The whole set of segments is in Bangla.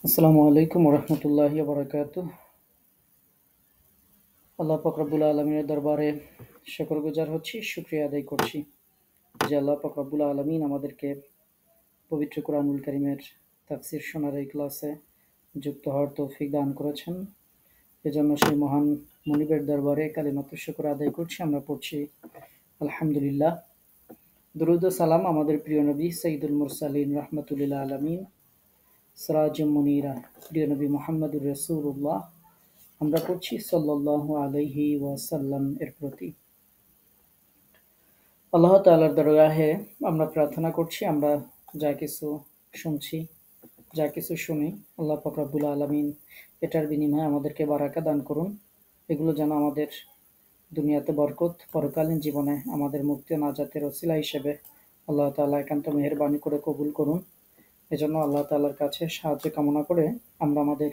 আসসালামু আলাইকুম রহমতুল্লাহি বারাকাতুহ। আল্লাহ পাক রব্বুল আলমিনের দরবারে শুকরগুজার হচ্ছি, শুকরিয়া আদায় করছি যে আল্লাহ পাক রব্বুল আলমিন আমাদেরকে পবিত্র কোরআনুল কারীমের তাফসীর শোনার এই ক্লাসে যুক্ত হওয়ার তৌফিক দান করেছেন। এজন্য সেই মহান মুনিবের দরবারে কালিমাতুশ শুকর আদায় করছি। আমরা পড়ছি আলহামদুলিল্লাহ। দুরূদ ও সালাম আমাদের প্রিয় নবী সাইয়্যিদুল মুরসালিন রাহমাতুল আলামিন সিরাজুম মুনীরা প্রিয় নবী মুহাম্মদুর রাসূলুল্লাহ আমরা পড়ছি সাল্লাল্লাহু আলাইহি ওয়াসাল্লাম এর প্রতি। আল্লাহ তাআলার দরগাহে আমরা প্রার্থনা করছি, আমরা যা কিছু শুনছি, যা কিছু শুনি, আল্লাহ পাক রব্বুল আলামিন এটার বিনিময়ে আমাদেরকে বারাকা দান করুন। এগুলো যেন আমাদের দুনিয়াতে বরকত, পরকালীন জীবনে আমাদের মুক্তি ও নাজাতের ওসিলা হিসেবে আল্লাহ তাআলা একান্ত মেহেরবানি করে কবুল করুন। এজন্য আল্লাহ তাআলার কাছে সাহায্য কামনা করে আমরা আমাদের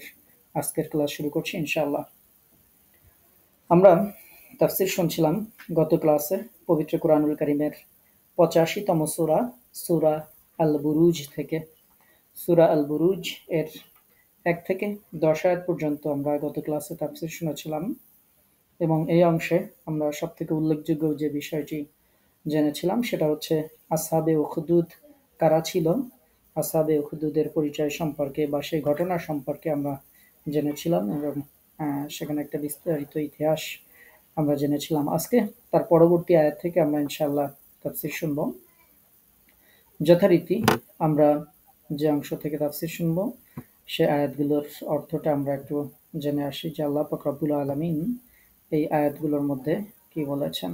আজকের ক্লাস শুরু করছি ইনশাআল্লাহ। আমরা তাফসীর শুনছিলাম গত ক্লাসে পবিত্র কোরআনুল কারীমের ৮৫তম সূরা, সূরা আল বুরুজ থেকে। সূরা আল বুরুজ এর ১ থেকে ১০ আয়াত পর্যন্ত আমরা গত ক্লাসে তাফসীর শুনেছিলাম এবং এই অংশে আমরা সবথেকে উল্লেখযোগ্য যে বিষয়টি জেনেছিলাম সেটা হচ্ছে আসহাবে উখদুদ কারা ছিল। আসহাবে উখদুদের পরিচয় সম্পর্কে বা সেই ঘটনা সম্পর্কে আমরা জেনেছিলাম এবং সেখানে একটা বিস্তারিত ইতিহাস আমরা জেনেছিলাম। আজকে তার পরবর্তী আয়াত থেকে আমরা ইনশাআল্লাহ তাফসীর শুনব। যথারীতি আমরা যে অংশ থেকে তাফসীর শুনব সে আয়াতগুলোর অর্থটা আমরা একটু জেনে আসি যে আল্লাহ পাক রব্বুল আলামিন এই আয়াতগুলোর মধ্যে কি বলেছেন।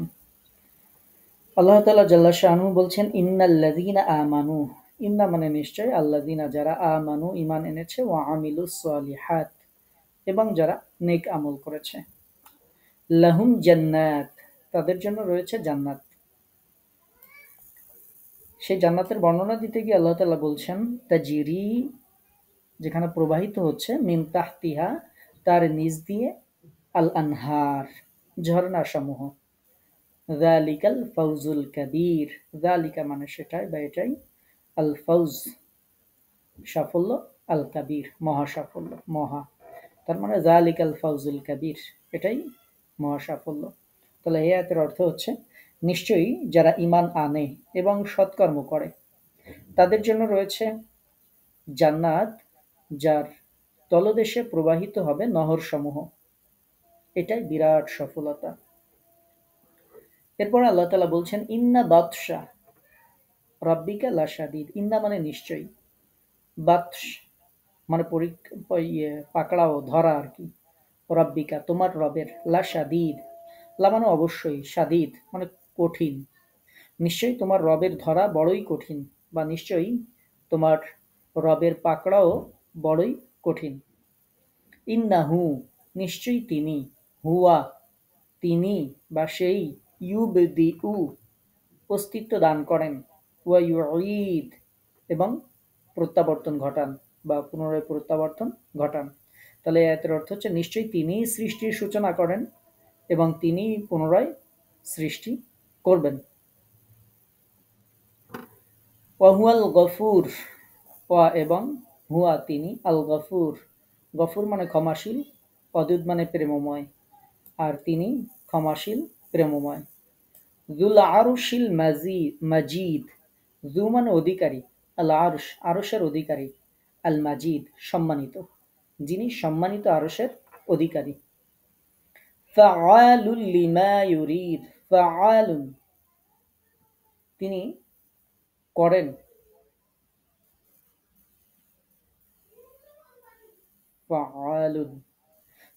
আল্লাহ তাআলা জাল্লা শাআনহু বলছেন, ইন্নাল্লাযীনা আমানু, ইন্না মানে নিশ্চয়, আল্লাযীনা যারা, আমানু ঈমান এনেছে, ওয়া আমিলুস সলিহাত এবং যারা নেক আমল করেছে, লাহুম জান্নাত তাদের জন্য রয়েছে জান্নাত। সেই জান্নাতের বর্ণনা দিতে গিয়ে আল্লাহ তাআলা বলছেন, তাজরি যেখানে প্রবাহিত হচ্ছে, মিন তাহতিহা তার নিচ দিয়ে, আল আনহার ঝর্ণা সমূহ, যালিকাল ফাউজুল কাবীর, যালিকা মানে সেটাই বা এটাই, আল ফাউজ সাফল্য, আল কাবীর মহা সাফল্য, মহা, তার মানে যালিকাল ফাউজুল কাবীর এটাই মহা সাফল্য। তাহলে এই আয়াতের অর্থ হচ্ছে, নিশ্চয়ই যারা ঈমান আনে এবং সৎকর্ম করে তাদের জন্য রয়েছে জান্নাত, যার তলদেশে প্রবাহিত হবে নহরসমূহ। এটাই বিরাট সফলতা। এরপর আল্লাহ তাআলা বলছেন, ইন্না বাতশা রাব্বিকা লাশাদীদ, ইন্না মানে নিশ্চয়ই, বাতশ মানে পাকড়াও ধরা আর কি, রাব্বিকা তোমার রবের, লাশাদীদ লা মানে অবশ্যই, শাদীদ মানে কঠিন, নিশ্চয়ই তোমার রবের ধরা বড়ই কঠিন, বা নিশ্চয়ই তোমার রবের পাকড়াও বড়ই কঠিন। ইন্নাহু নিশ্চয়ই তিনি, হুয়া তিনি বা সেই, ইউবদিউ অস্তিত্ব দান করেন, ওয়া ইউঈদ এবং প্রত্যাবর্তন ঘটান বা পুনরায় প্রত্যাবর্তন ঘটান। তাহলে এই আয়াতের অর্থ হচ্ছে, নিশ্চয়ই তিনি সৃষ্টির সূচনা করেন এবং তিনি পুনরায় সৃষ্টি করবেন। ওয়া হুয়াল গফুর, ওয়া এবং হুয়া তিনি, আল গফুর, গফুর মানে ক্ষমাশীল, অদুদ মানে প্রেমময়, আর তিনি ক্ষমাশীল প্রেমময়। যুল আরশিল মাজিদ, যু মানে অধিকারী, আল আরশ আরশের অধিকারী, আল মাজিদ সম্মানিত, যিনি সম্মানিত আরশের অধিকারী। ফাআলুল লিমা ইউরিদ, ফাআলুন তিনি করেন, ফাআলুন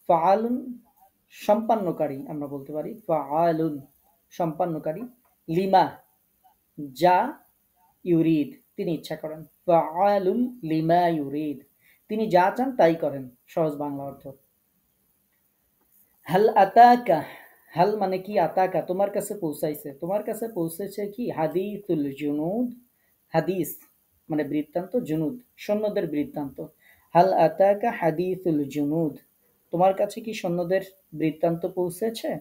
ফাআলুন সম্পান্নকারী আমরা বলতে পারি, ফাআলুন সম্পান্নকারী, লিমা যা, ইউরিদ তিনি ইচ্ছা করেন, ফাআলুল লিমা ইউরিদ তিনি যা চান তাই করেন, সহজ বাংলা অর্থ। হাল আতাকা, হাল মানে কি, আতাকা তোমার কাছে পৌঁছাইছে, তোমার কাছে পৌঁছেছে কি, হাদিসুল জুনুদ, হাদিস মানে বৃত্তান্ত, জুনুদ সৈন্যদের বৃত্তান্ত। হাল আতাকা হাদিসুল জুনুদ তোমার কাছে কি সৈন্যদের বৃত্তান্ত পৌঁছেছে।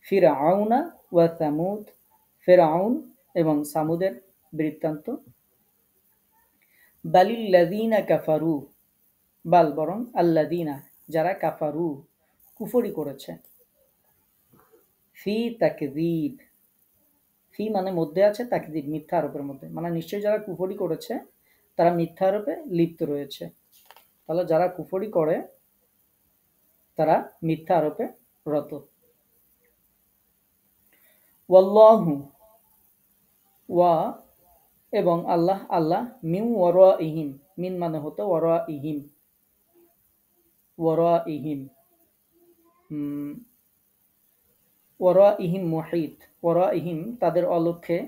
ফিরআউনা ওয়া সামুদ, ফিরআউন এবং সামুদের বৃত্তান্ত। বালিল্লাযীনা কাফারু, বাল বরং আল্লাদিনা যারা কাফারু কুফরি করেছে, ফি তাকযীব, ফি মানে মধ্যে আছে, তাকযীব মিথ্যা আরোপের মধ্যে, মানে নিশ্চয়ই যারা কুফরি করেছে তারা মিথ্যা আরোপে লিপ্ত রয়েছে। তাহলে যারা কুফরি করে তারা মিথ্যা আরোপে রত। ওয়াল্লাহু ওয়া এবং আল্লাহ, আল্লাহ মিন ওয়ারাইহিম, মিন মানে হতো ওয়ারাইহিম, ওয়ারাইহিম ওয়ারাইহিম মুহিত, ওয়ারাইহিম তাদের অলক্ষ্যে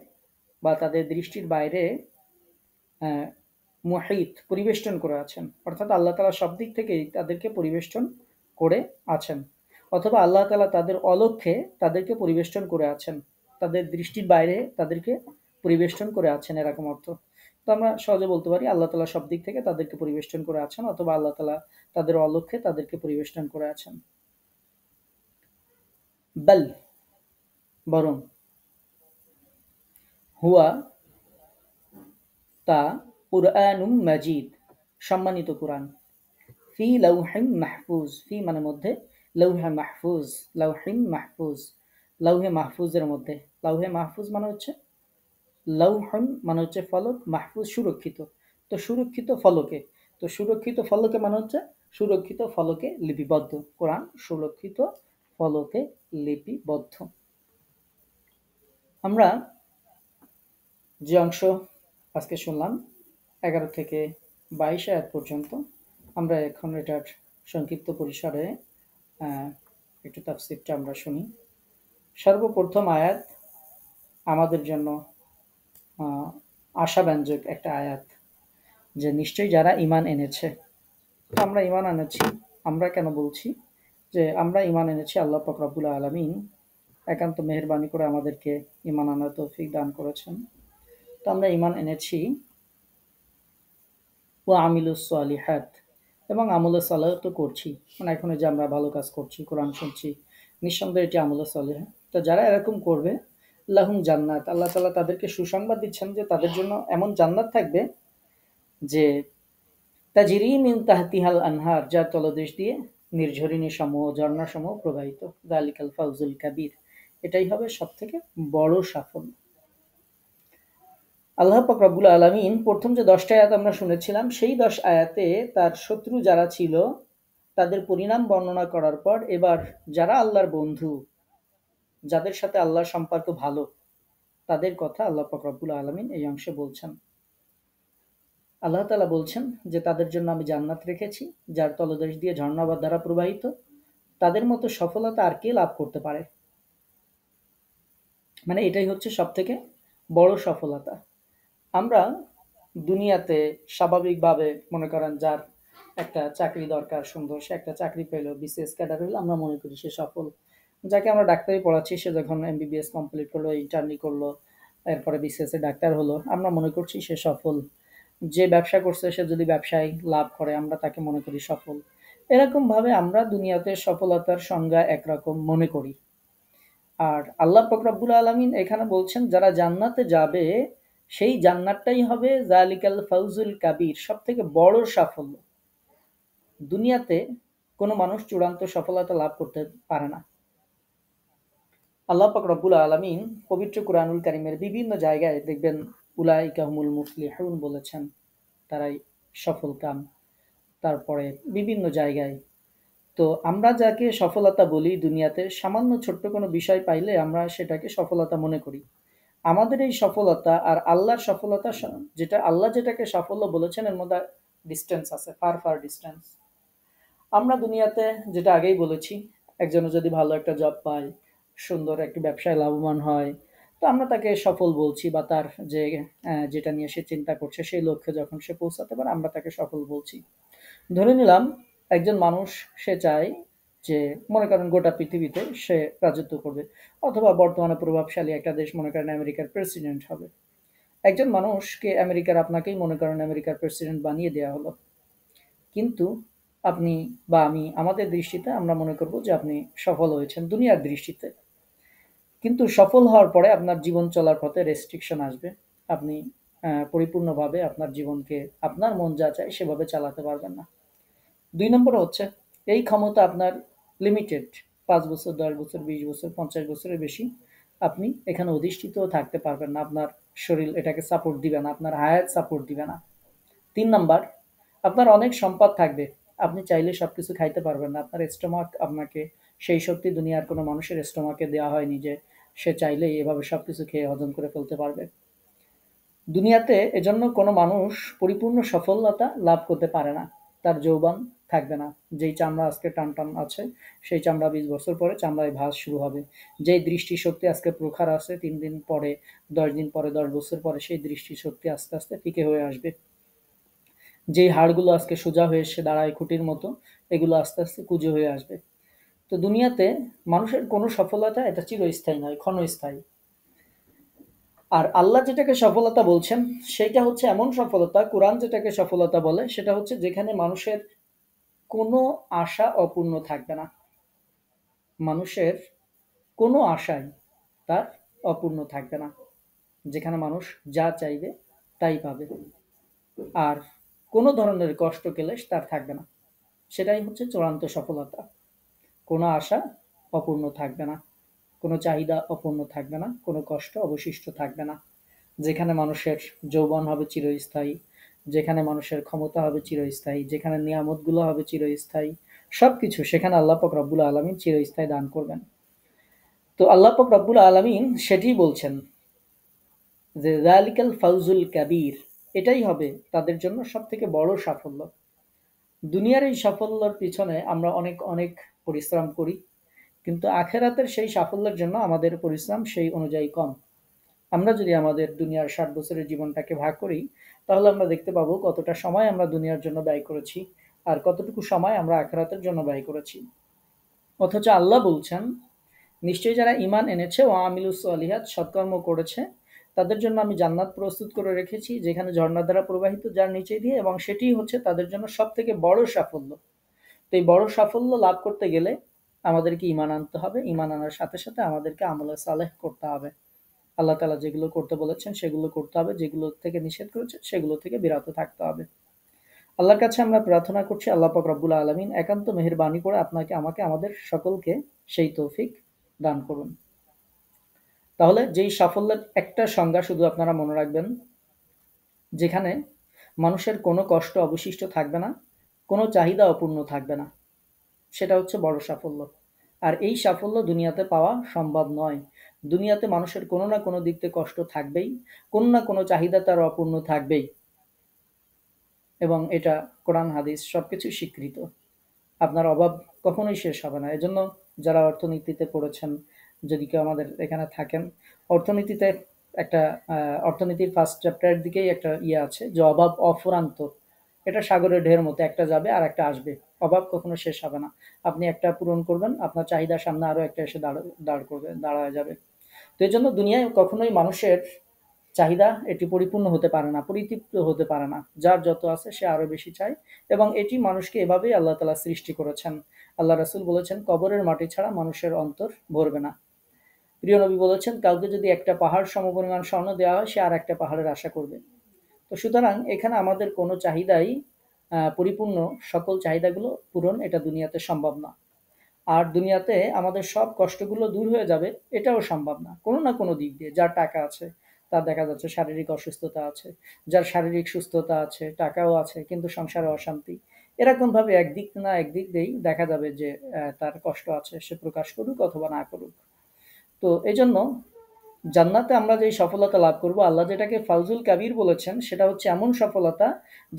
বা তাদের দৃষ্টির বাইরে মুহিত পরিবেষ্টন করে আছেন, অর্থাৎ আল্লাহ তাআলা সব দিক থেকেই তাদেরকে পরিবেষ্টন করে আছেন, অথবা আল্লাহ তাআলা তাদের অলক্ষ্যে তাদেরকে পরিবেষ্টন করে আছেন, তাদের দৃষ্টির বাইরে তাদেরকে পরিবেষ্টন করে আছেন, এরকম অর্থ। তো আমরা সহজে বলতে পারি আল্লাহ তাআলা সব দিক থেকে তাদেরকে পরিবেষ্টন করে আছেন, অথবা আল্লাহ তাআলা তাদের অলক্ষ্যে তাদেরকে পরিবেষ্টন করে আছেন। বাল বরং, হুয়া তা, কুরআনুম মাজিদ সম্মানিত কুরআন, ফি লাউহিম মাহফুজ, ফি মানে মধ্যে, লৌহে মাহফুজ, লাউহিম মাহফুজ লৌহে মাহফুজের মধ্যে। লৌহে মাহফুজ মানে হচ্ছে, লৌহন মানে হচ্ছে ফলক, মাহফুজ সুরক্ষিত, তো সুরক্ষিত ফলকে, তো সুরক্ষিত ফলকে মানে হচ্ছে সুরক্ষিত ফলকে লিপিবদ্ধ, কোরআন সুরক্ষিত ফলকে লিপিবদ্ধ। আমরা যে অংশ আজকে শুনলাম 11 থেকে 22 আয়াত পর্যন্ত, আমরা এখন এটার সংক্ষিপ্ত পরিসরে একটু তাফসীরটা আমরা শুনি। সর্বপ্রথম আয়াত আমাদের জন্য আশাব্যঞ্জক একটা আয়াত, যে নিশ্চয়ই যারা ঈমান এনেছে। তো আমরা ঈমান এনেছি, আমরা কেন বলছি যে আমরা ঈমান এনেছি? আল্লাহ পাক রব্বুল আলামিন একান্ত মেহেরবানি করে আমাদেরকে ঈমান আনার তৌফিক দান করেছেন। তো আমরা ঈমান এনেছি, ওয়া আমিলুস সালিহাত, এবং আমলে সালেহ তো করছি, মানে এখন যে আমরা ভালো কাজ করছি, কোরআন শুনছি, নিঃসন্দেহে এটি আমলে সালেহ। তো যারা এরকম করবে, লাহুম জান্নাত, আল্লাহ তাআলা তাদেরকে সুসংবাদ দিচ্ছেন যে তাদের জন্য এমন জান্নাত থাকবে যে তাজরি মিন তাহতিহাল আনহার, যার তলদেশ দিয়ে নির্ঝরিণী সমূহ, ঝর্ণা সমূহ প্রবাহিত। যালিকাল ফাউজুল কাবীর, এটাই হবে সবথেকে বড় সাফল্য। আল্লাহ পাক রব্বুল আলামিন প্রথম যে 10টা আয়াত আমরা শুনেছিলাম, সেই 10 আয়াতে তার শত্রু যারা ছিল তাদের পরিণাম বর্ণনা করার পর এবার যারা আল্লাহর বন্ধু, যাদের সাথে আল্লাহর সম্পর্ক ভালো, তাদের কথা আল্লাহ পাক রব্বুল আলামিন এই অংশে বলছেন। আল্লাহ তাআলা বলছেন যে তাদের জন্য আমি জান্নাত রেখেছি, যার তলদেশ দিয়ে ঝর্ণা বা ধারা প্রবাহিত। তাদের মতো সফলতা আর কে লাভ করতে পারে? মানে এটাই হচ্ছে সবথেকে বড় সফলতা। আমরা দুনিয়াতে স্বাভাবিকভাবে মনে করেন যার একটা চাকরি দরকার সুন্দর, সে একটা চাকরি পেল, বিসিএস ক্যাডার হলো, আমরা মনে করি সে সফল। যাকে আমরা ডাক্তারি পড়াচ্ছি, সে যখন এমবিবিএস কমপ্লিট করলো, ইন্টার্নি করলো, এরপরে বিসিএস এ ডাক্তার হলো, আমরা মনে করছি সে সফল। যে ব্যবসা করছে সে যদি ব্যবসায় লাভ করে, আমরা তাকে মনে করি সফল। এরকম ভাবে আমরা দুনিয়াতে সফলতার সংজ্ঞা একরকম মনে করি। আর আল্লাহ পাক রব্বুল আলামিন এখানে বলছেন যারা জান্নাতে যাবে, সেই জান্নাতটাই হবে যালিকাল ফাউজুল কাবীর, সবথেকে বড় সাফল্য। দুনিয়াতে কোনো মানুষ চূড়ান্ত সফলতা লাভ করতে পারে না। আল্লাহ পাক রব্বুল আলামিন পবিত্র কুরআনুল কারীমের বিভিন্ন জায়গায় দেখবেন উলাইকা হুমুল মুফলিহুন বলেছেন, তারাই সফলকাম। তারপরে বিভিন্ন জায়গায়, তো আমরা যাকে সফলতা বলি দুনিয়াতে, সামান্য ছোট্ট কোনো বিষয় পাইলে আমরা সেটাকে সফলতা মনে করি। আমাদের এই সফলতা আর আল্লাহর সফলতা, যেটা আল্লাহ যেটাকে সাফল্য বলেছেন, এর মধ্যে ডিস্টেন্স আছে, ফার ফার ডিস্টেন্স। আমরা দুনিয়াতে যেটা আগেই বলেছি, একজনে যদি ভালো একটা জব পায়, সুন্দর একটি ব্যবসায় লাভবান হয়, তো আমরা তাকে সফল বলছি, বা তার যে যেটা নিয়ে সে চিন্তা করছে সেই লক্ষ্যে যখন সে পৌঁছাতে পারে, আমরা তাকে সফল বলছি। ধরে নিলাম একজন মানুষ, সে চায় যে মনে করেন গোটা পৃথিবীতে সে রাজত্ব করবে, অথবা বর্তমানে প্রভাবশালী একটা দেশ, মনে করেন আমেরিকার প্রেসিডেন্ট হবে। একজন মানুষকে আমেরিকার, আপনাকেই মনে করেন আমেরিকার প্রেসিডেন্ট বানিয়ে দেওয়া হলো, কিন্তু আপনি বা আমি, আমাদের দৃষ্টিতে আমরা মনে করব যে আপনি সফল হয়েছেন দুনিয়ার দৃষ্টিতে। কিন্তু সফল হওয়ার পরে আপনার জীবন চলার পথে রেস্ট্রিকশন আসবে। আপনি পরিপূর্ণভাবে আপনার জীবনকে আপনার মন যা চায় সেভাবে চালাতে পারবেন না। 2 নম্বর হচ্ছে এই ক্ষমতা আপনার লিমিটেড। 5 বছর, 10 বছর, 20 বছর, 50 বছরের বেশি আপনি এখানে অধিষ্ঠিতও থাকতে পারবেন না। আপনার শরীর এটাকে সাপোর্ট দিবে না, আপনার হায়াত সাপোর্ট দিবে না। 3 নাম্বার, আপনার অনেক সম্পদ থাকবে। আপনি চাইলে সবকিছু খাইতে পারবেন না। আপনার স্টোমাক আপনাকে সেই শক্তি দুনিয়ার কোনো মানুষের স্টোমাকে দেওয়া হয়নি যে সে চাইলেই এভাবে সবকিছু খেয়ে হজম করে ফেলতে পারবে। দুনিয়াতে এজন্য কোনো মানুষ পরিপূর্ণ সফলতা লাভ করতে পারে না। তার যৌবন থাকবে না। যেই চামড়া আজকে টানটান আছে, সেই চামড়া 20 বছর পরে চামড়ায় ভাঁজ শুরু হবে। যেই দৃষ্টিশক্তি আজকে প্রখর আছে, 3 দিন পরে, 10 দিন পরে, 10 বছর পরে সেই দৃষ্টিশক্তি আস্তে আস্তে ফিকে হয়ে আসবে। যেই হাড়গুলো আজকে সোজা হয়ে এসে দাঁড়ায় খুঁটির মতো, এগুলো আস্তে আস্তে কুঁজো হয়ে আসবে। তো দুনিয়াতে মানুষের কোনো সফলতা এটা চিরস্থায়ী নয়, ক্ষণস্থায়ী। আর আল্লাহ যেটাকে সফলতা বলছেন সেইটা হচ্ছে এমন সফলতা, কোরআন যেটাকে সফলতা বলে সেটা হচ্ছে যেখানে মানুষের কোনো আশা অপূর্ণ থাকবে না। মানুষের কোনো আশাই তার অপূর্ণ থাকবে না। যেখানে মানুষ যা চাইবে তাই পাবে। আর কোনো ধরনের কষ্ট ক্লেশ তার থাকবে না। সেটাই হচ্ছে চূড়ান্ত সফলতা। কোনো আশা অপূর্ণ থাকবে না, কোনো চাহিদা অপূর্ণ থাকবে না, কোনো কষ্ট অবশিষ্ট থাকবে না। যেখানে মানুষের যৌবন হবে চিরস্থায়ী, যেখানে মানুষের ক্ষমতা হবে চিরস্থায়ী, যেখানে নিয়ামতগুলো হবে চিরস্থায়ী, সবকিছু সেখানে আল্লাহ পাক রব্বুল আলামিন চিরস্থায়ী দান করবেন। তো আল্লাহ পাক রব্বুল আলামিন সেটিই বলছেন যে যালিকাল ফাউজুল কাবীর, এটাই হবে তাদের জন্য সবথেকে বড় সাফল্য। দুনিয়ার এই সাফল্যের পিছনে আমরা অনেক অনেক পরিশ্রম করি, কিন্তু আখেরাতের সেই সাফল্যের জন্য আমাদের পরিশ্রম সেই অনুযায়ী কম। আমরা যদি আমাদের দুনিয়ার 60 বছরের জীবনটাকে ভাগ করি, তাহলে আমরা দেখতে পাবো কতটা সময় আমরা দুনিয়ার জন্য ব্যয় করেছি আর কতটুকু সময় আমরা আখেরাতের জন্য ব্যয় করেছি। অথচ আল্লাহ বলছেন, নিশ্চয়ই যারা ঈমান এনেছে ও আমিলুস সলিহাত সৎকর্ম করেছে তাদের জন্য আমি জান্নাত প্রস্তুত করে রেখেছি, যেখানে ঝর্ণার দ্বারা প্রবাহিত যার নিচে দিয়ে, এবং সেটিই হচ্ছে তাদের জন্য সবথেকে বড় সাফল্য। তো এই বড় সাফল্য লাভ করতে গেলে আমাদেরকে ঈমান আনতে হবে। ঈমান আনার সাথে সাথে আমাদেরকে আমলে সালেহ করতে হবে। আল্লাহ তাআলা যেগুলো করতে বলেছেন সেগুলো করতে হবে, যেগুলো থেকে নিষেধ করেছেন সেগুলো থেকে বিরত থাকতে হবে। আল্লাহর কাছে আমরা প্রার্থনা করছি, আল্লাহ পাক রব্বুল আলামিন একান্ত মেহেরবানি করে আপনাকে, আমাকে, আমাদের সকলকে সেই তৌফিক দান করুন। তাহলে যেই সাফল্যের একটা সংজ্ঞা শুধু আপনারা মনে রাখবেন, যেখানে মানুষের কোনো কষ্ট অবশিষ্ট থাকবে না, কোনো চাহিদা অপূর্ণ থাকবে না, সেটা হচ্ছে বড় সাফল্য। আর এই সাফল্য দুনিয়াতে পাওয়া সম্ভব নয়। দুনিয়াতে মানুষের কোনো না কোনো দিক থেকে কষ্ট থাকবেই, কোনো না কোনো চাহিদা তার অপূর্ণ থাকবেই, এবং এটা কোরআন হাদিস সবকিছু স্বীকৃত। আপনার অভাব কখনোই শেষ হবে না। এজন্য যারা অর্থনীতিতে পড়েছেন, যদি কেউ আমাদের এখানে থাকেন, অর্থনীতিতে একটা অর্থনীতির ফার্স্ট চ্যাপ্টারের দিকেই একটা ইয়ে আছে যে অভাব অফুরান্ত। এটা সাগরের ঢেউয়ের মতো, একটা যাবে আর একটা আসবে। অভাব কখনো শেষ হবে না। আপনি একটা পূরণ করবেন, আপনার চাহিদার সামনে আরো একটা এসে দাঁড় করবে, দাঁড়ায় যাবে। তো এই জন্য দুনিয়ায় কখনোই মানুষের চাহিদা এটি পরিপূর্ণ হতে পারে না, পরিতৃপ্ত হতে পারে না। যার যত আছে সে আরো বেশি চায়, এবং এটি মানুষকে এভাবেই আল্লাহ তাআলা সৃষ্টি করেছেন। আল্লাহ রাসূল বলেছেন, কবরের মাটি ছাড়া মানুষের অন্তর ভরবে না। প্রিয় নবী বলেছেন, কাউকে যদি একটা পাহাড় সমপরিমাণ স্বর্ণ দেওয়া হয় সে আর একটা পাহাড়ের আশা করবে। তো সুতরাং এখানে আমাদের কোনো চাহিদাই পরিপূর্ণ, সকল চাহিদাগুলো পূরণ এটা দুনিয়াতে সম্ভব না। আর দুনিয়াতে আমাদের সব কষ্টগুলো দূর হয়ে যাবে এটাও সম্ভব না। কোনো না কোনো দিক দিয়ে যার টাকা আছে তার দেখা যাচ্ছে শারীরিক অসুস্থতা আছে, যার শারীরিক সুস্থতা আছে, টাকাও আছে কিন্তু সংসারে অশান্তি। এরকমভাবে একদিক না একদিক দিয়েই দেখা যাবে যে তার কষ্ট আছে, সে প্রকাশ করুক অথবা না করুক। তো এজন্য জান্নাতে আমরা যেই সফলতা লাভ করব, আল্লাহ যেটাকে ফাউজুল কাবির বলেছেন, সেটা হচ্ছে এমন সফলতা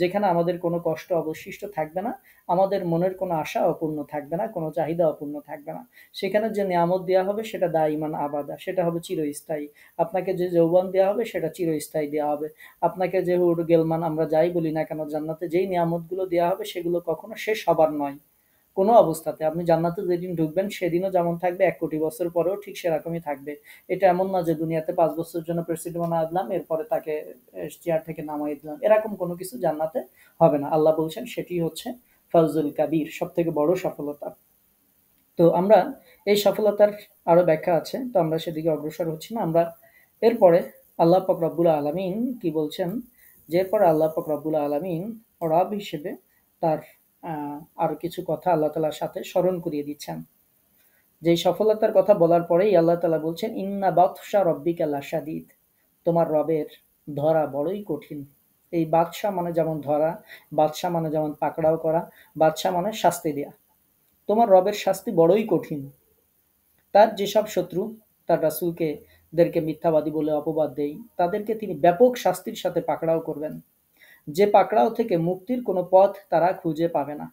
যেখানে আমাদের কোনো কষ্ট অবশিষ্ট থাকবে না, আমাদের মনের কোনো আশা অপূর্ণ থাকবে না, কোনো চাহিদা অপূর্ণ থাকবে না। সেখানে যে নিয়ামত দেওয়া হবে সেটা দাইমান আবাদা, সেটা হবে চিরস্থায়ী। আপনাকে যে যৌবন দেওয়া হবে সেটা চিরস্থায়ী দেওয়া হবে। আপনাকে যে হুর গেলমান আমরা যাই বলি না কেন, জান্নাতে যেই নিয়ামতগুলো দেওয়া হবে সেগুলো কখনো শেষ হবার নয়। কোনো অবস্থাতে আপনি জান্নাতে যেদিন ঢুকবেন সেদিনও যেমন থাকবে, 1 কোটি বছর পরেও ঠিক সেরকমই থাকবে। এটা এমন না যে দুনিয়াতে 5 বছরের জন্য প্রেসিডেন্ট বানায় দিলাম, এরপরে তাকে চেয়ার থেকে নামাই দিলাম, এরকম কোনো কিছু জান্নাতে হবে না। আল্লাহ বলছেন সেটি হচ্ছে ফাউজুল কাবির, সব থেকে বড় সফলতা। তো আমরা এই সফলতার আরো ব্যাখ্যা আছে, তো আমরা সেদিকে অগ্রসর হচ্ছি না। আমরা এরপরে আল্লাহ পাক রব্বুল আলামিন কি বলছেন, যে এরপরে আল্লাহ পাক রব্বুল আলামিন রব হিসেবে তার আরো কিছু কথা আল্লাহ তাআলার সাথে স্মরণ করিয়ে দিচ্ছেন। যেই সফলতার কথা বলার পরেই আল্লাহ তাআলা বলছেন, ইন্না বাতশা রব্বিকা লাশাদীদ, তোমার রবের ধরা বড়ই কঠিন। এই বাদশা মানে যেমন ধরা, বাদশা মানে যেমন পাকড়াও করা, বাদশা মানে শাস্তি দেয়া। তোমার রবের শাস্তি বড়ই কঠিন। তার যেসব শত্রু তার রাসূলকে দেরকে মিথ্যাবাদী বলে অপবাদ দেয়, তাদেরকে তিনি ব্যাপক শাস্তির সাথে পাকড়াও করবেন, যে পাকড়াও থেকে মুক্তির কোনো পথ তারা খুঁজে পাবে না।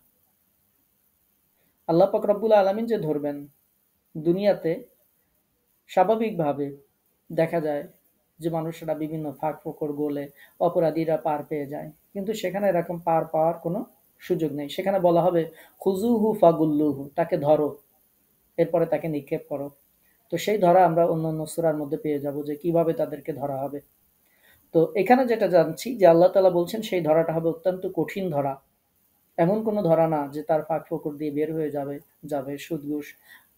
আল্লাহ পাক রব্বুল আলামিন যে ধরবেন, দুনিয়াতে স্বাভাবিকভাবে দেখা যায় যে মানুষেরা বিভিন্ন ফাঁক ফোকর গোলে অপরাধীরা পার পেয়ে যায়, কিন্তু সেখানে এরকম পার পাওয়ার কোনো সুযোগ নেই। সেখানে বলা হবে খুজুহু ফাগুল্লুহু, তাকে ধরো, এরপরে তাকে নিক্ষেপ করো। তো সেই ধরা আমরা অন্য অন্য সূরার মধ্যে পেয়ে যাব যে কিভাবে তাদেরকে ধরা হবে। তো এখানে যেটা জানছি যে আল্লাহ তাআলা বলছেন সেই ধরাটা হবে অত্যন্ত কঠিন ধরা। এমন কোনো ধরা না যে তার ফাঁক ফোকর দিয়ে বের হয়ে যাবে সুদ ঘুষ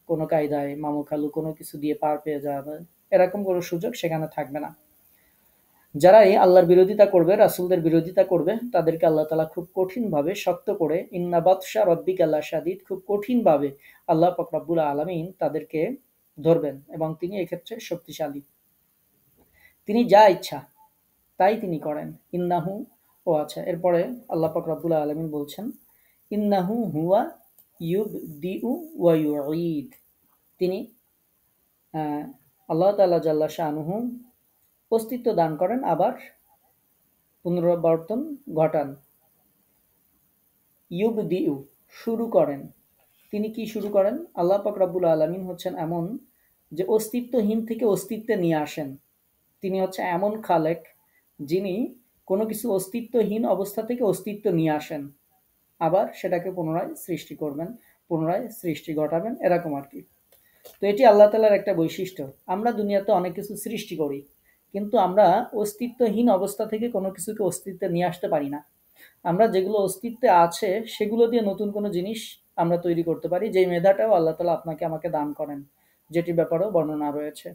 কোনো কায়দায় মামু খালু কোনো কিছু দিয়ে পার পেয়ে যাবে, এরকম কোনো সুযোগ সেখানে থাকবে না। যারা এই আল্লাহর বিরোধিতা করবে, রাসূলদের বিরোধিতা করবে, তাদেরকে আল্লাহ তাআলা খুব কঠিনভাবে শক্ত করে, ইন্না বাতশা রব্বিকা লাশাদীদ, খুব কঠিনভাবে আল্লাহ পাক রব্বুল আলামিন তাদেরকে ধরবেন, এবং তিনি এক্ষেত্রে শক্তিশালী। তিনি যা ইচ্ছা তাই তিনি করেন। ইন্নাহু, ও আচ্ছা, এরপরে আল্লাহ পাক রব্বুল আলামিন বলছেন, ইন্নাহু হুয়া ইউবদিউ ওয়া ইউঈদ, তিনি আল্লাহ তাআলা জাল্লা শানুহু অস্তিত্ব দান করেন আবার পুনরাবর্তন ঘটান। ইউবদিউ, শুরু করেন। তিনি কি শুরু করেন? আল্লাহ পাক রব্বুল আলামিন হচ্ছেন এমন যে অস্তিত্বহীন থেকে অস্তিত্বে নিয়ে আসেন। তিনি হচ্ছে এমন খালেক যিনি কোনো কিছু অস্তিত্বহীন অবস্থা থেকে অস্তিত্ব নিয়ে আসেন, আবার সেটাকে পুনরায় সৃষ্টি করবেন, পুনরায় সৃষ্টি ঘটাবেন, এরকম আর কি। তো এটি আল্লাহ তাআলার একটা বৈশিষ্ট্য। আমরা দুনিয়াতে অনেক কিছু সৃষ্টি করি, কিন্তু আমরা অস্তিত্বহীন অবস্থা থেকে কোনো কিছুকে অস্তিত্বে নিয়ে আসতে পারি না। আমরা যেগুলো অস্তিত্বে আছে সেগুলো দিয়ে নতুন কোনো জিনিস আমরা তৈরি করতে পারি, যেই মেধাটাও আল্লাহ তাআলা আপনাকে আমাকে দান করেন, যেটির ব্যাপারেও বর্ণনা রয়েছে।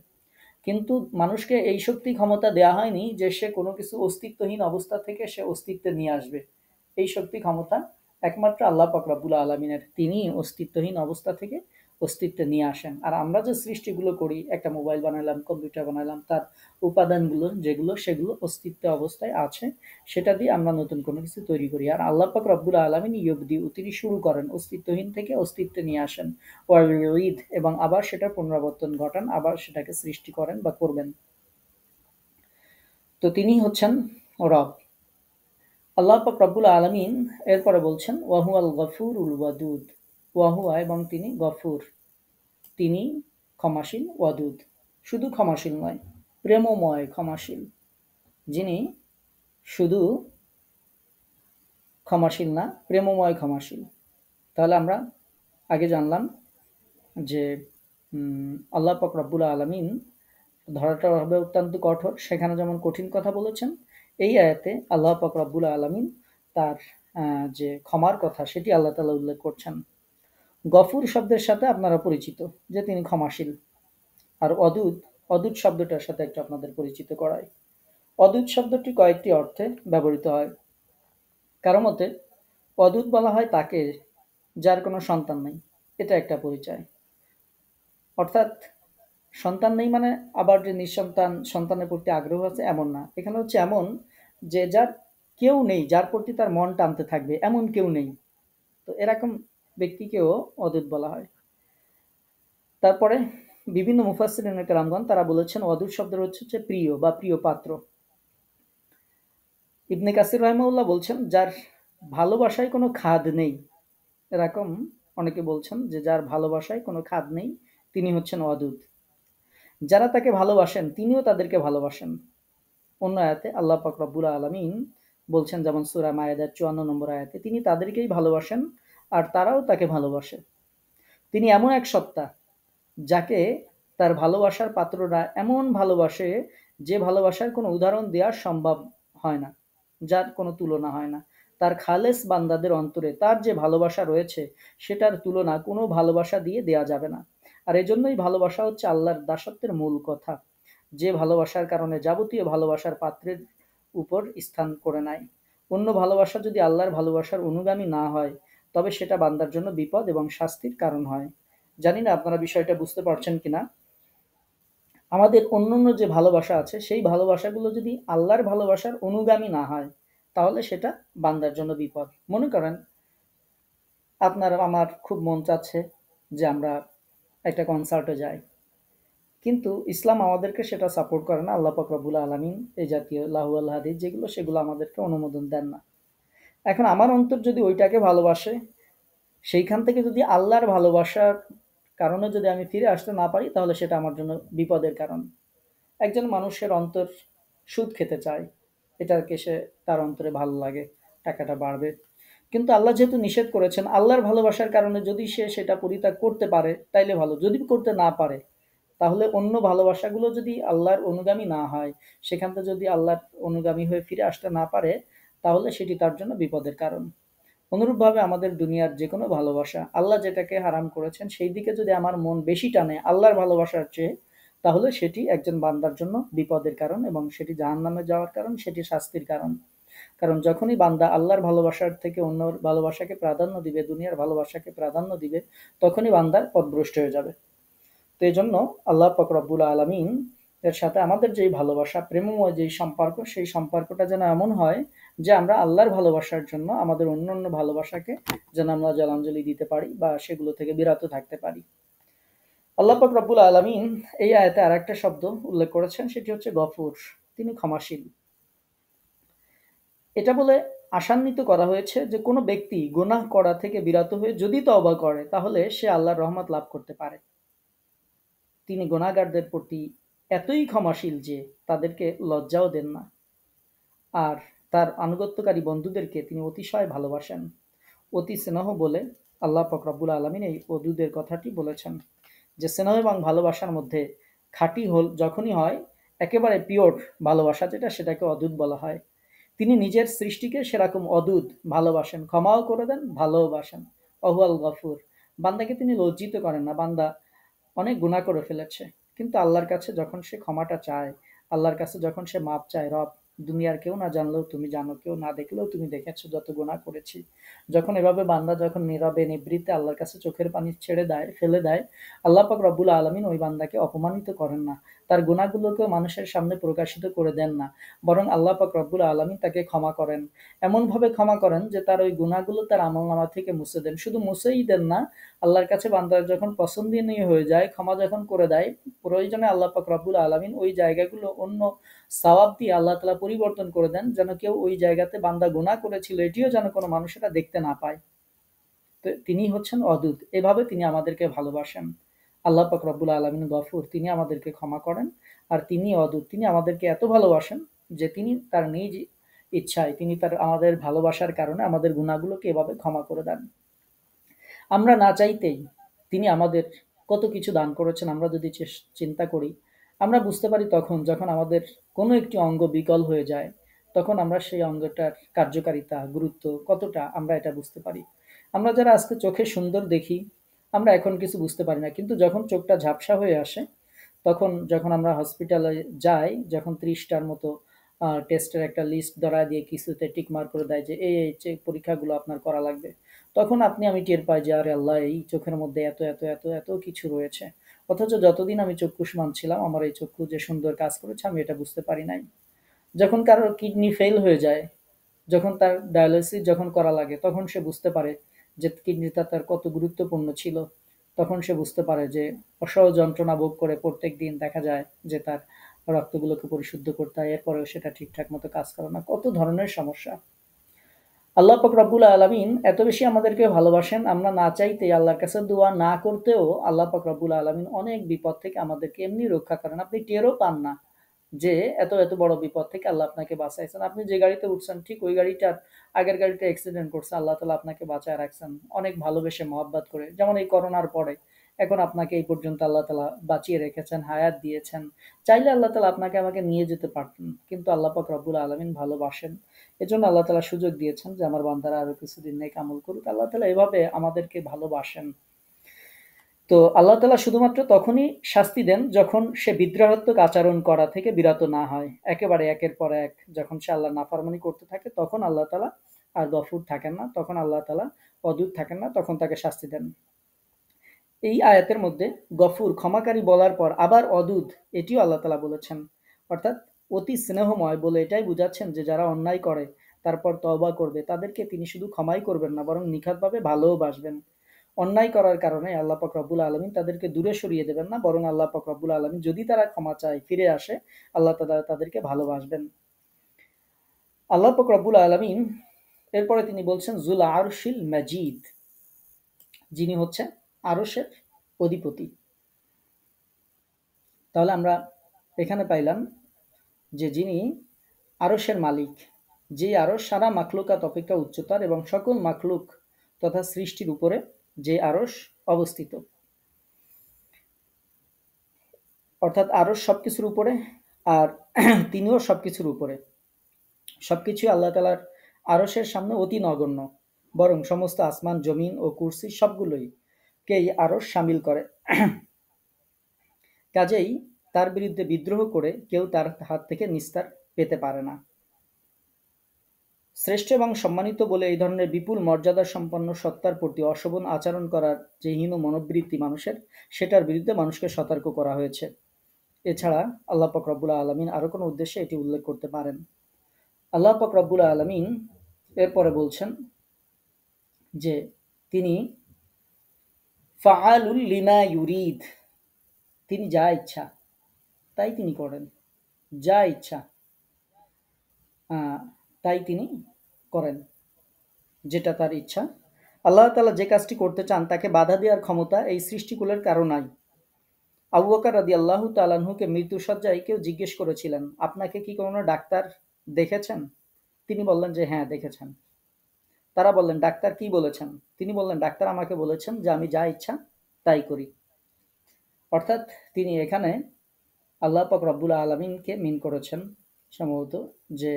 কিন্তু মানুষকে এই শক্তি ক্ষমতা দেয়া হয়নি যে সে কোনো কিছু অস্তিত্বহীন অবস্থা থেকে সে অস্তিত্বে নিয়ে আসবে। এই শক্তি ক্ষমতা একমাত্র আল্লাহ পাক রব্বুল আলামিনের। তিনি অস্তিত্বহীন অবস্থা থেকে অস্তিত্বে নিয়ে আসেন। আর আমরা যে সৃষ্টিগুলো করি, একটা মোবাইল বানালাম, কম্পিউটার বানালাম, তার উপাদানগুলো যেগুলো সেগুলো অস্তিত্ব অবস্থায় আছে, সেটা দিয়ে আমরা নতুন কোনো কিছু তৈরি করি। আর আল্লাহ পাক রব্বুল আলামিন ইউবদিউ, তিনি শুরু করেন, অস্তিত্বহীন থেকে অস্তিত্বে নিয়ে আসেন। ওয়াইদ, এবং আবার সেটা পুনরাবর্তন ঘটান, আবার সেটাকে সৃষ্টি করেন বা করবেন। তো তিনি হচ্ছেন রব। আল্লাহ পাক রব্বুল আলামিন এরপরে বলছেন ওয়াহুয়াল গফুরুল ওয়াদুদ, ওয়াহুয়া, এবং তিনি গফুর, তিনি ক্ষমাশীল, ওয়াদুদ, শুধু ক্ষমাশীল নয়, প্রেমময় ক্ষমাশীল। যিনি শুধু ক্ষমাশীল না, প্রেমময় ক্ষমাশীল। তাহলে আমরা আগে জানলাম যে আল্লাহ পাক রব্বুল আলামিন ধরাটা হবে অত্যন্ত কঠোর, সেখানে যেমন কঠিন কথা বলেছেন, এই আয়াতে আল্লাহ পাক রব্বুল আলামিন তার যে ক্ষমার কথা সেটি আল্লাহ তাআলা উল্লেখ করছেন। গফুর শব্দের সাথে আপনারা পরিচিত যে তিনি ক্ষমাশীল। আর অদূত, অদূত শব্দটার সাথে একটু আপনাদের পরিচিত করায়। অদূত শব্দটি কয়েকটি অর্থে ব্যবহৃত হয়। কারো মতে অদূত বলা হয় তাকে যার কোনো সন্তান নেই, এটা একটা পরিচয়। অর্থাৎ সন্তান নেই মানে আবার যে নিঃসন্তান, সন্তানের প্রতি আগ্রহ আছে এমন না। এখানে হচ্ছে এমন যে যার কেউ নেই, যার প্রতি তার মন টানতে থাকবে, এমন কেউ নেই। তো এরকম ব্যক্তিকেও অদূত বলা হয়। তারপরে বিভিন্ন মুফাসসিরিনে কেরামগণ তারা বলেছেন অদূত শব্দের হচ্ছে প্রিয় বা প্রিয় পাত্র। ইবনে কাসির রাহিমাহুল্লাহ বলছেন যার ভালোবাসায় কোনো খাদ নেই, এরকম অনেকে বলছেন যে যার ভালোবাসায় কোনো খাদ নেই তিনি হচ্ছেন অদূত। যারা তাকে ভালোবাসেন তিনিও তাদেরকে ভালোবাসেন। অন্য আয়াতে আল্লাহ পাক রব্বুল আলামিন বলছেন, যেমন সূরা মায়েদার ৫৪ নম্বর আয়াতে, তিনি তাদেরকেই ভালোবাসেন আর তারাও তাকে ভালোবাসে। তিনি এমন এক সত্তা যাকে তার ভালোবাসার পাত্ররা এমন ভালোবাসে যে ভালোবাসার কোনো উদাহরণ দেওয়া সম্ভব হয় না, যার কোনো তুলনা হয় না। তার খালেস বান্দাদের অন্তরে তার যে ভালোবাসা রয়েছে সেটার তুলনা কোনো ভালোবাসা দিয়ে দেয়া যাবে না। আর এজন্যই ভালোবাসা হচ্ছে আল্লাহর দাসত্বের মূল কথা, যে ভালোবাসার কারণে যাবতীয় ভালোবাসার পাত্রের উপর স্থান করে নেয়। অন্য ভালোবাসা যদি আল্লাহর ভালোবাসার অনুগামী না হয়, তবে সেটা বান্দার জন্য বিপদ এবং শাস্তির কারণ হয়। জানি না আপনারা বিষয়টা বুঝতে পারছেন কিনা। আমাদের অন্যান্য যে ভালোবাসা আছে সেই ভালোবাসাগুলো যদি আল্লাহর ভালোবাসার অনুগামী না হয়, তাহলে সেটা বান্দার জন্য বিপদ। মনে করেন আপনার আমার খুব মন চাচ্ছে যে আমরা একটা কনসার্টে যাই, কিন্তু ইসলাম আমাদেরকে সেটা সাপোর্ট করে না। আল্লাহ পাক রব্বুল আলামিন এই জাতীয় লাহু আল হাদিস যেগুলো, সেগুলো আমাদেরকে অনুমোদন দেন না। এখন আমার অন্তর যদি ওইটাকে ভালোবাসে, সেইখান থেকে যদি আল্লাহর ভালোবাসার কারণে যদি আমি ফিরে আসতে না পারি, তাহলে সেটা আমার জন্য বিপদের কারণ। একজন মানুষের অন্তর সুদ খেতে চায়, এটাকে সে তার অন্তরে ভালো লাগে, টাকাটা বাড়বে। কিন্তু আল্লাহ যেহেতু নিষেধ করেছেন, আল্লাহর ভালোবাসার কারণে যদি সে সেটা পরিত্যাগ করতে পারে তাইলে ভালো, যদি করতে না পারে তাহলে অন্য ভালোবাসাগুলো যদি আল্লাহর অনুগামী না হয়, সেখান থেকে যদি আল্লাহর অনুগামী হয়ে ফিরে আসতে না পারে, তাহলে সেটি তার জন্য বিপদের কারণ। অনুরূপভাবে আমাদের দুনিয়ার যে কোনো ভালোবাসা, আল্লাহ যেটাকে হারাম করেছেন সেই দিকে যদি আমার মন বেশি টানে আল্লাহর ভালোবাসার চেয়ে, তাহলে সেটি একজন বান্দার জন্য বিপদের কারণ এবং সেটি জাহান্নামে যাওয়ার কারণ, সেটি শাস্তির কারণ। কারণ যখনই বান্দা আল্লাহর ভালোবাসার থেকে অন্য ভালোবাসাকে প্রাধান্য দিবে, দুনিয়ার ভালোবাসাকে প্রাধান্য দিবে, তখনই বান্দার পথভ্রষ্ট হয়ে যাবে। তো এই জন্য আল্লাহ পাক রব্বুল আলামিন এর সাথে আমাদের যেই ভালোবাসা, প্রেমময় যেই সম্পর্ক, সেই সম্পর্কটা যেন এমন হয় যে আমরা আল্লাহর ভালোবাসার জন্য আমাদের অন্যান্য ভালোবাসাকে যেন আমরা জলাঞ্জলি দিতে পারি বা সেগুলো থেকে বিরত থাকতে পারি। আল্লাহ পাক রব্বুল আলামিন এই আয়াতে আর একটা শব্দ উল্লেখ করেছেন, সেটি হচ্ছে গফুর। তিনি ক্ষমাশীল। এটা বলে আশান্বিত করা হয়েছে যে কোনো ব্যক্তি গুনাহ করা থেকে বিরত হয়ে যদি তওবা করে, তাহলে সে আল্লাহর রহমত লাভ করতে পারে। তিনি গুনাহগারদের প্রতি এতই ক্ষমাশীল যে তাদেরকে লজ্জাও দেন না, আর তার আনুগত্যকারী বন্ধুদেরকে তিনি অতিশয় ভালোবাসেন। অতি স্নেহ বলে আল্লাহ পাক রব্বুল আলামিন এই অদূদের কথাটি বলেছেন, যে স্নেহ এবং ভালোবাসার মধ্যে খাঁটি যখনই হয়, একেবারে পিওর ভালোবাসা যেটা, সেটাকে অদূত বলা হয়। তিনি নিজের সৃষ্টিকে সেরকম অদূত ভালোবাসেন, ক্ষমাও করে দেন, ভালোবাসেন। অহুয়াল গফুর। বান্দাকে তিনি লজ্জিত করেন না। বান্দা অনেক গুনাহ করে ফেলেছে, কিন্তু আল্লাহর কাছে যখন সে ক্ষমাটা চায়, আল্লাহর কাছে যখন সে মাপ চায়, রব দুনিয়ার কেউ না জানলেও তুমি জানো, কেউ না দেখলেও তুমি দেখেছো যত গুনাহ করেছি। যখন এভাবে বান্দা যখন নীরবে নিভৃতে আল্লাহর কাছে চোখের পানি ছেড়ে দেয়, ফেলে দেয়, আল্লাহ পাক রব্বুল আলামিন ওই বান্দাকে অপমানিত করেন না, তার গুনাহগুলোকেও মানুষের সামনে প্রকাশিত করে দেন না, বরং আল্লাহ পাক রব্বুল আলামিন তাকে ক্ষমা করেন। এমনভাবে ক্ষমা করেন যে তার ওই গুনাহগুলো তার আমলনামা থেকে মুছে দেন। শুধু মুছেই দেন না, আল্লাহর কাছে বান্দার যখন পছন্দনীয় হয়ে যায়, ক্ষমা যখন করে দেয়, প্রয়োজনে আল্লাহ পাক রব্বুল আলামিন ওই জায়গাগুলো অন্য সওয়াব দিয়ে আল্লাহ তাআলা পরিবর্তন করে দেন, যেন কেউ ওই জায়গাতে বান্দা গুনাহ করেছিল এটিও যেন কোনো মানুষ এটা দেখতে না পায়। তো তিনি হচ্ছেন অদূত। এভাবে তিনি আমাদেরকে ভালোবাসেন। আল্লাহ পাক রব্বুল আলামিন গফুর, তিনি আমাদেরকে ক্ষমা করেন। আর তিনি অদূত, তিনি আমাদেরকে এত ভালোবাসেন যে তিনি তার নিজ ইচ্ছায়, তিনি তার আমাদের ভালোবাসার কারণে আমাদের গুনাহগুলোকে এভাবে ক্ষমা করে দেন। আমরা না চাইতেই তিনি আমাদের কত কিছু দান করেছেন। আমরা যদি চিন্তা করি, আমরা বুঝতে পারি তখন যখন আমাদের কোনো একটি অঙ্গ বিকল হয়ে যায়, তখন আমরা সেই অঙ্গটার কার্যকারিতা, গুরুত্ব কতটা, আমরা এটা বুঝতে পারি। আমরা যারা আজকে চোখে সুন্দর দেখি, আমরা এখন কিছু বুঝতে পারি না, কিন্তু যখন চোখটা ঝাপসা হয়ে আসে, তখন যখন আমরা হসপিটালে যাই, যখন ৩০টার মতো টেস্টের একটা লিস্ট ধরায় দিয়ে কিছুতে টিক মার্ক করে দেয় যে এই পরীক্ষাগুলো আপনার করা লাগবে, তখন আমি টের পাই যে আরে আল্লাহ, এই চোখের মধ্যে এত এত এত এত কিছু রয়েছে। অথচ যতদিন আমি চক্ষুষ্মান ছিলাম, আমার এই চক্ষু যে সুন্দর কাজ করেছে আমি এটা বুঝতে পারি নাই। যখন কারোর কিডনি ফেল হয়ে যায়, যখন তার ডায়ালিসিস যখন করা লাগে, তখন সে বুঝতে পারে যে কিডনিটা তার কত গুরুত্বপূর্ণ ছিল। তখন সে বুঝতে পারে যে অসহ্য যন্ত্রণা ভোগ করে প্রত্যেক দিন দেখা যায় যে তার রক্তগুলোকে পরিশুদ্ধ করতে হয়, এরপরেও সেটা ঠিকঠাক মতো কাজ করে না। কত ধরনের সমস্যা। আল্লাহ পাক রব্বুল আলামিন এত বেশি আমাদেরকে ভালোবাসেন, আমরা না চাইতেই আল্লাহর কাছে দোয়া না করতেও আল্লাহ পাক রব্বুল আলামিন অনেক বিপদ থেকে আমাদেরকে এমনি রক্ষা করেন, আপনি টেরও পান না যে এত এত বড় বিপদ থেকে আল্লাহ আপনাকে বাঁচাইছেন। আপনি যে গাড়িতে উঠছেন, ঠিক ওই গাড়িটার আগের গাড়িটা অ্যাক্সিডেন্ট করছে, আল্লাহ তাআলা আপনাকে বাঁচায় রাখছেন অনেক ভালোবেসে মহব্বত করে। যেমন এই করোনার পরে এখন আপনাকে এই পর্যন্ত আল্লাহ তাআলা বাঁচিয়ে রেখেছেন, হায়াত দিয়েছেন। চাইলে আল্লাহ তাআলা আপনাকে আমাকে নিয়ে যেতে পারতেন, কিন্তু আল্লাহ পাক রব্বুল আলামিন ভালোবাসেন। এজন্য আল্লাহ তাআলা সুযোগ দিয়েছেন যে আমার বান্দারা আরো কিছুদিন নেক আমল করুক। আল্লাহ তাআলা এভাবে আমাদেরকে ভালোবাসেন। তো আল্লাহ তাআলা শুধুমাত্র তখনই শাস্তি দেন যখন সে বিদ্রোহাত্মক আচরণ করা থেকে বিরত না হয়। একেবারে একের পর এক যখন সে আল্লাহর নাফরমানি করতে থাকে, তখন আল্লাহ তাআলা আর গফুর থাকেন না, তখন আল্লাহ তাআলা অদূত থাকেন না, তখন তাকে শাস্তি দেন। এই আয়াতের মধ্যে গফুর ক্ষমাকারী বলার পর আবার অদূত এটিও আল্লাহ তাআলা বলেছেন, অর্থাৎ অতি স্নেহময় বলে এটাই বুঝাচ্ছেন যে যারা অন্যায় করে তারপর তওবা করবে তাদেরকে তিনি শুধু ক্ষমাই করবেন না, বরং নিখাতভাবে ভালোবাসবেন। অন্যায় করার কারণে আল্লাহ পাক রব্বুল আলামিন তাদেরকে দূরে সরিয়ে দেবেন না, বরং আল্লাহ পাক রব্বুল আলামিন যদি তারা ক্ষমা চায় ফিরে আসে, আল্লাহ তাআলা তাদেরকে ভালোবাসবেন। আল্লাহ পাক রব্বুল আলামিন এরপরে তিনি বলছেন জুল আরশিল মাজিদ, যিনি হচ্ছে আরশের অধিপতি। তাহলে আমরা এখানে পাইলাম যে যিনি আরশের মালিক, যে আরশ সারা মাখলুকাত অপেক্ষা উচ্চতর এবং সকল মাখলুক তথা সৃষ্টির উপরে যে আরশ অবস্থিত, অর্থাৎ আরশ সবকিছুর উপরে, আর তিনিও সবকিছুর উপরে। সবকিছু আল্লাহ তাআলার আরশের সামনে অতি নগণ্য, বরং সমস্ত আসমান জমিন ও কুরসি সবগুলোই কেই আরশ শামিল করে। কাজেই তার বিরুদ্ধে বিদ্রোহ করে কেউ তার হাত থেকে নিস্তার পেতে পারে না। শ্রেষ্ঠ এবং সম্মানিত বলে এই ধরনের বিপুল মর্যাদা সম্পন্ন সত্তার প্রতি অশোভন আচরণ করার যে হীন মনোবৃত্তি মানুষের, সেটার বিরুদ্ধে মানুষকে সতর্ক করা হয়েছে। এছাড়া আল্লাহ পাক রব্বুল আলামিন আরো কোনো উদ্দেশ্যে এটি উল্লেখ করতে পারেন। আল্লাহ পাক রব্বুল আলামিন এরপরে বলছেন যে তিনি ফাআলুল লিমা ইউরিদ, তিনি যা ইচ্ছা তাই তিনি করেন, যা ইচ্ছা তাই তিনি করেন, যেটা তার ইচ্ছা। আল্লাহ তাআলা যে কাজটি করতে চান তাকে বাধা দেওয়ার ক্ষমতা এই সৃষ্টিকুলের কারো নাই। আবু বকর রাদিয়াল্লাহু তাআলা আনহুকে মৃত্যুশয্যায় কেউ জিজ্ঞেস করেছিলেন, আপনাকে কি কোনো ডাক্তার দেখেছেন? তিনি বললেন যে হ্যাঁ দেখেছেন। তারা বললেন ডাক্তার কি বলেছেন? তিনি বললেন ডাক্তার আমাকে বলেছেন যে আমি যা ইচ্ছা তাই করি। অর্থাৎ তিনি এখানে আল্লাহ পাক রব্বুল আলামিনকে মিন করেছেন সম্ভবত, যে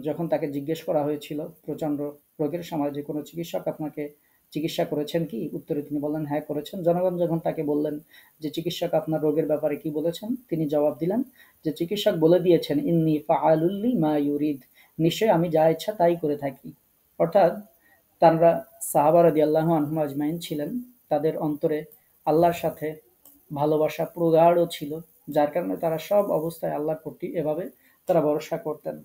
যখন তাকে জিজ্ঞেস করা হয়েছিল প্রচণ্ড রোগের সময় যে কোনো চিকিৎসক আপনাকে চিকিৎসা করেছেন কি, উত্তরে তিনি বললেন হ্যাঁ করেছেন। জনগণ যখন তাকে বললেন যে চিকিৎসক আপনার রোগের ব্যাপারে কি বলেছেন, তিনি জবাব দিলেন যে চিকিৎসক বলে দিয়েছেন ইন্নী ফাআলুল লিমা ইউরিদ, নিশ্চয়ই আমি যা ইচ্ছা তাই করে থাকি। অর্থাৎ তারা সাহাবা রাদিয়াল্লাহু আনহুম আজমাইন ছিলেন, তাদের অন্তরে আল্লাহর সাথে ভালোবাসা প্রগাঢ় ছিল, যার কারণে তারা সব অবস্থায় আল্লাহর প্রতি এভাবে তারা ভরসা করতেন।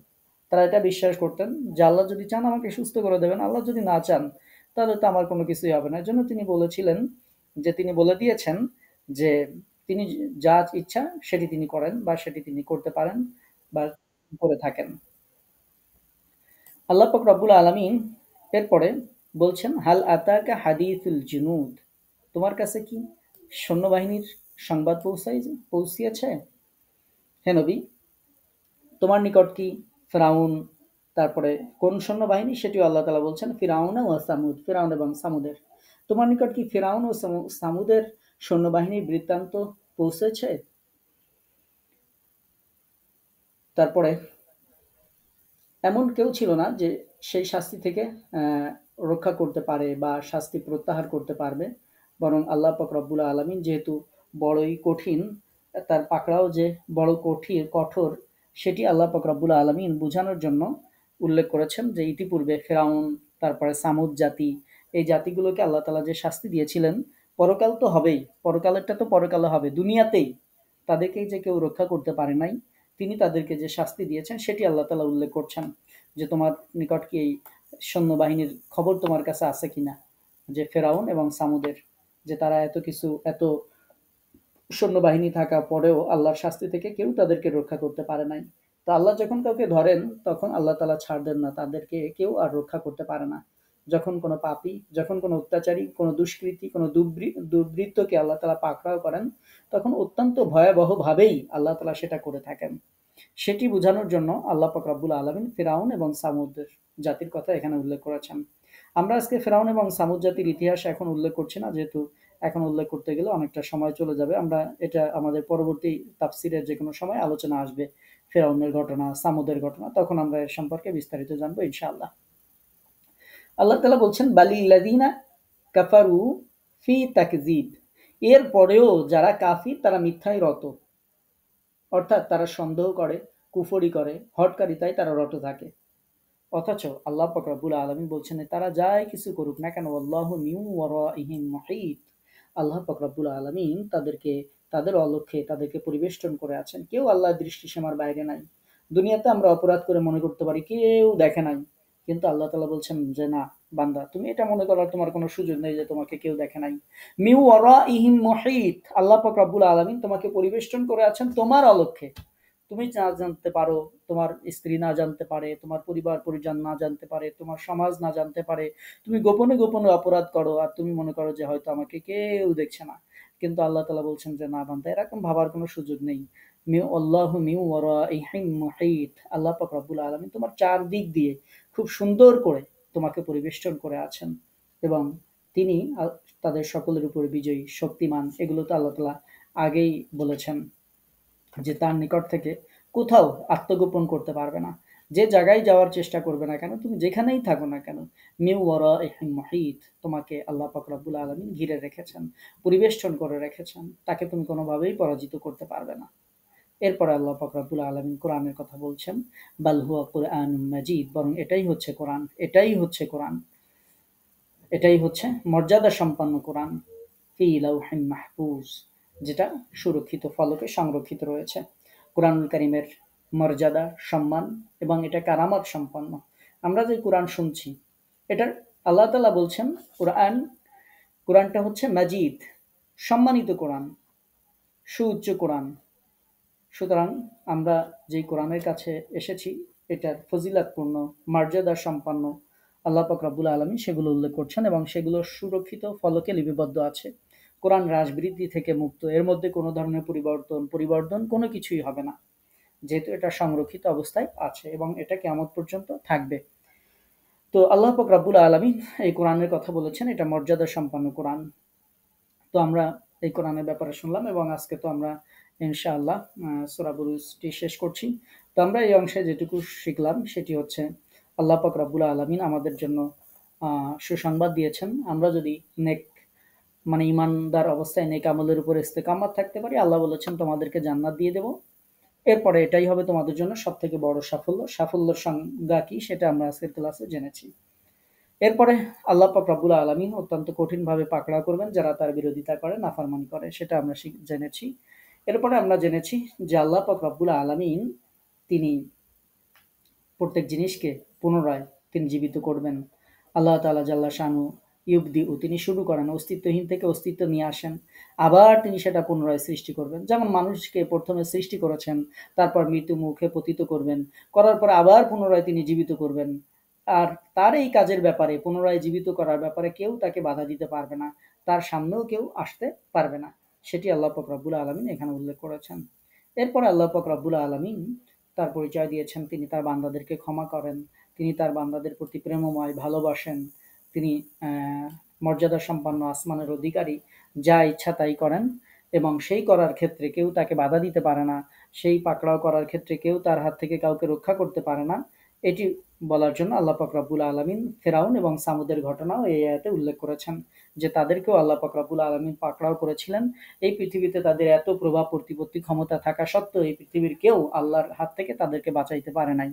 তারা এটা বিশ্বাস করতেন যে আল্লাহ যদি চান আমাকে সুস্থ করে দেবেন, আল্লাহ যদি না চান তাহলে তো আমার কোনো কিছুই হবে না। এর জন্য তিনি বলেছিলেন যে তিনি বলে দিয়েছেন যে তিনি যা ইচ্ছা সেটি তিনি করেন বা সেটি তিনি করতে পারেন বা করে থাকেন। আল্লাহ পাক রব্বুল আলামিন এরপরে বলছেন হাল আতাকা হাদিসুল জুনুদ, তোমার কাছে কি সৈন্যবাহিনীর সংবাদ পৌঁছিয়েছে হে নবী? তোমার নিকট কি ফেরাউন, তারপরে কোন সৈন্যবাহিনী সেটিও আল্লাহ তাআলা বলছেন ফিরাউন ও সামুদ, ফিরাউন এবং সামুদের। তোমার নিকট কি ফিরাউন ও সামুদের সৈন্যবাহিনীর বৃত্তান্ত পৌঁছেছে? তারপরে এমন কেউ ছিল না যে সেই শাস্তি থেকে রক্ষা করতে পারে বা শাস্তি প্রত্যাহার করতে পারবে, বরং আল্লাহ পাক রব্বুল আলামিন যেহেতু বড়ই কঠিন, তার পাকড়াও যে বড় কঠোর সেটি আল্লাহ পাক রব্বুল আলামিন বোঝানোর জন্য উল্লেখ করেছেন যে ইতিপূর্বে ফেরাউন, তারপরে সামুদ জাতি, এই জাতিগুলোকে আল্লাহ তাআলা যে শাস্তি দিয়েছিলেন, পরকাল তো হবেই, পরকালেরটা তো পরকালে হবে, দুনিয়াতেই তাদেরকে যে কেউ রক্ষা করতে পারে নাই, তিনি তাদেরকে যে শাস্তি দিয়েছেন সেটি আল্লাহ তাআলা উল্লেখ করছেন যে তোমার নিকট কি এই সৈন্যবাহিনীর খবর তোমার কাছে আছে কিনা, যে ফেরাউন এবং সামুদের, যে তারা এত কিছু এত সৈন্যবাহিনী থাকা পরেও আল্লাহর শাস্তি থেকে কেউ তাদেরকে রক্ষা করতে পারে নাই। তো আল্লাহ যখন কাউকে ধরেন তখন আল্লাহ তাআলা ছাড় দেন না, তাদেরকে কেউ আর রক্ষা করতে পারে না। যখন কোনো পাপী, যখন কোনো অত্যাচারী, কোনো দুষ্কৃতী, কোনো দুর্বৃত্তকে আল্লাহ তাআলা পাকড়াও করেন, তখন অত্যন্ত ভয়াবহভাবেই আল্লাহ তাআলা সেটা করে থাকেন। সেটি বোঝানোর জন্য আল্লাহ পাক রব্বুল আলামিন ফিরাউন এবং সামুদের জাতির কথা এখানে উল্লেখ করেছেন। আমরা আজকে ফিরাউন এবং সামুদ জাতির ইতিহাস এখন উল্লেখ করছি না, যেহেতু এখন উল্লেখ করতে গেলে অনেকটা সময় চলে যাবে। আমরা এটা আমাদের পরবর্তী তাফসিরের যে কোনো সময় আলোচনা আসবে ফিরাউনের ঘটনা, সামুদের ঘটনা, তখন আমরা এর সম্পর্কে বিস্তারিত জানবো ইনশাআল্লাহ। আল্লাহ তাআলা বলছেন বালিল্লাযিনা কাফারু ফি তাকযীব, এর পরেও যারা কাফির তারা মিথ্যায় রত, অর্থাৎ তারা সন্দেহ করে, কুফরি করে, হঠকারিতায় তারা রত থাকে। অথচ আল্লাহ পাক রব্বুল আলামিন বলছেন তারা যাই কিছু করুক না কেন আল্লাহু মিন ওয়ারাইহিম মুহীত, আল্লাহ পাক রব্বুল আলামিন তাদেরকে তাদের অলক্ষ্যে তাদেরকে পরিবেষ্টন করে আছেন। কেউ আল্লাহর দৃষ্টিসীমার বাইরে নাই। দুনিয়াতে আমরা অপরাধ করে মনে করতে পারি কেউ দেখে নাই, কিন্তু আল্লাহ তাআলা বলছেন যে না বান্দা, তুমি এটা মনে করার তোমার কোনো সুযোগ নেই যে তোমাকে কেউ দেখে নাই। মিন ওয়ারাইহিম মুহীত, আল্লাহ পাক রব্বুল আলামিন তোমাকে পরিবেষ্টন করে আছেন তোমার অলক্ষ্যে। তুমি না জানতে পারো, তোমার স্ত্রী না জানতে পারে, তোমার পরিবার পরিজন না জানতে পারে, তোমার সমাজ না জানতে পারে, তুমি গোপনে গোপনে অপরাধ করো আর তুমি মনে করো যে হয়তো আমাকে কেউ দেখছে না। কিন্তু আল্লাহ তাআলা বলছেন যে না বান্দা, এরকম ভাবার কোনো সুযোগ নেই। আল্লাহু মিন ওয়ারাইহিম মুহীত, আল্লাহ পাক রব্বুল আলামিন তোমার চারদিক দিয়ে খুব সুন্দর করে তোমাকে পরিবেষ্টন করে আছেন এবং তিনি তাদের সকলের উপর বিজয়ী শক্তিমান। এগুলো তো আল্লাহ তাআলা আগেই বলেছেন যে তার নিকট থেকে কোথাও আত্মগোপন করতে পারবে না। যে জায়গায় যাওয়ার চেষ্টা করবে না কেন, তুমি যেখানেই থাকো না কেন, মিন ওয়ারাইহিম মুহীত, তোমাকে আল্লাহ পাক রব্বুল আলামিন ঘিরে রেখেছেন, পরিবেষ্টন করে রেখেছেন। তাকে তুমি কোনোভাবেই পরাজিত করতে পারবে না। এরপরে আল্লাহ পাক রব্বুল আলামিন কোরআনের কথা বলছেন, বাল হুয়া কুরআনুম মাজিদ, বরং এটাই হচ্ছে কোরআন, এটাই হচ্ছে কোরআন, এটাই হচ্ছে মর্যাদা সম্পন্ন কোরআন। ফি লাউহিন মাহফুজ, যেটা সুরক্ষিত ফলকে সংরক্ষিত রয়েছে। কোরআনুল কারীমের মর্যাদা, সম্মান এবং এটা কারামত সম্পন্ন। আমরা যে কোরআন শুনছি, এটার আল্লাহ তাআলা বলছেন কোরআনটা হচ্ছে মাজিদ, সম্মানিত কোরআন, সুউচ্চ কোরআন। সুতরাং আমরা যেই কোরআনের কাছে এসেছি, এটার ফজিলাতপূর্ণ, মর্যাদা সম্পন্ন আল্লাহ পাক রব্বুল আলামিন সেগুলো উল্লেখ করছেন এবং সেগুলো সুরক্ষিত ফলকে লিপিবদ্ধ আছে। কোরআন রাসবৃদ্ধি থেকে মুক্ত, এর মধ্যে কোনো ধরনের পরিবর্তন কোনো কিছুই হবে না, যেহেতু এটা সংরক্ষিত অবস্থায় আছে এবং এটা কিয়ামত পর্যন্ত থাকবে। তো আল্লাহ পাক রব্বুল আলামিন এই কোরআনের কথা বলেছেন, এটা মর্যাদা সম্পন্ন কোরআন। তো আমরা এই কোরআনের ব্যাপারে শুনলাম এবং আজকে তো আমরা ইনশাআল্লাহ সূরা বুরুজটি শেষ করছি। তো আমরা এই অংশে যেটুকু শিখলাম সেটি হচ্ছে আল্লাহ পাক রব্বুল আলামিন আমাদের জন্য সুসংবাদ দিয়েছেন। আমরা যদি নেক মানে ইমানদার অবস্থায় নেক আমলের উপর ইস্তেকামত থাকতে পারি, আল্লাহ বলেছেন তোমাদেরকে জান্নাত দিয়ে দেব। এরপরে এটাই হবে তোমাদের জন্য সবথেকে বড় সাফল্য। সাফল্যের সংজ্ঞা কি সেটা আমরা আজকের ক্লাসে জেনেছি। এরপরে আল্লাহ পাক রব্বুল আলামিন অত্যন্ত কঠিনভাবে পাকড়াও করবেন যারা তার বিরোধিতা করে, নাফরমানি করে, সেটা আমরা জেনেছি। এরপরে আমরা জেনেছি যে আল্লাহ পাক রব্বুল আলামিন তিনি প্রত্যেক জিনিসকে পুনরায় তিনি জীবিত করবেন। আল্লাহ তাআলা জাল্লা শানু ইউবদিউ, তিনি শুরু করেন, অস্তিত্বহীন থেকে অস্তিত্ব নিয়ে আসেন, আবার তিনি সেটা পুনরায় সৃষ্টি করবেন। যেমন মানুষকে প্রথমে সৃষ্টি করেছেন, তারপর মৃত্যু মুখে পতিত করবেন, করার পর আবার পুনরায় তিনি জীবিত করবেন। আর তার এই কাজের ব্যাপারে, পুনরায় জীবিত করার ব্যাপারে কেউ তাকে বাধা দিতে পারবে না, তার সামনেও কেউ আসতে পারবে না। সেটি আল্লাহ পাক রব্বুল আলামিন এখানে উল্লেখ করেছেন। এরপরে আল্লাহ পাক রব্বুল আলামিন তার পরিচয় দিয়েছেন, তিনি তার বান্দাদেরকে ক্ষমা করেন, তিনি তার বান্দাদের প্রতি প্রেমময়, ভালোবাসেন, তিনি মর্যাদা সম্পন্ন আসমানের অধিকারী, যা ইচ্ছা তাই করেন এবং সেই করার ক্ষেত্রে কেউ তাকে বাধা দিতে পারে না, সেই পাকড়াও করার ক্ষেত্রে কেউ তার হাত থেকে কাউকে রক্ষা করতে পারে না। এটি বলার জন্য আল্লাহ পাক রব্বুল আলামিন ফেরাউন এবং সামুদের ঘটনাও এই আয়াতে উল্লেখ করেছেন, যে তাদেরকেও আল্লাহ পাক রব্বুল আলামিন পাকড়াও করেছিলেন। এই পৃথিবীতে তাদের এত প্রভাব প্রতিপত্তি ক্ষমতা থাকা সত্ত্বেও এই পৃথিবীর কেউ আল্লাহর হাত থেকে তাদেরকে বাঁচাইতে পারে নাই।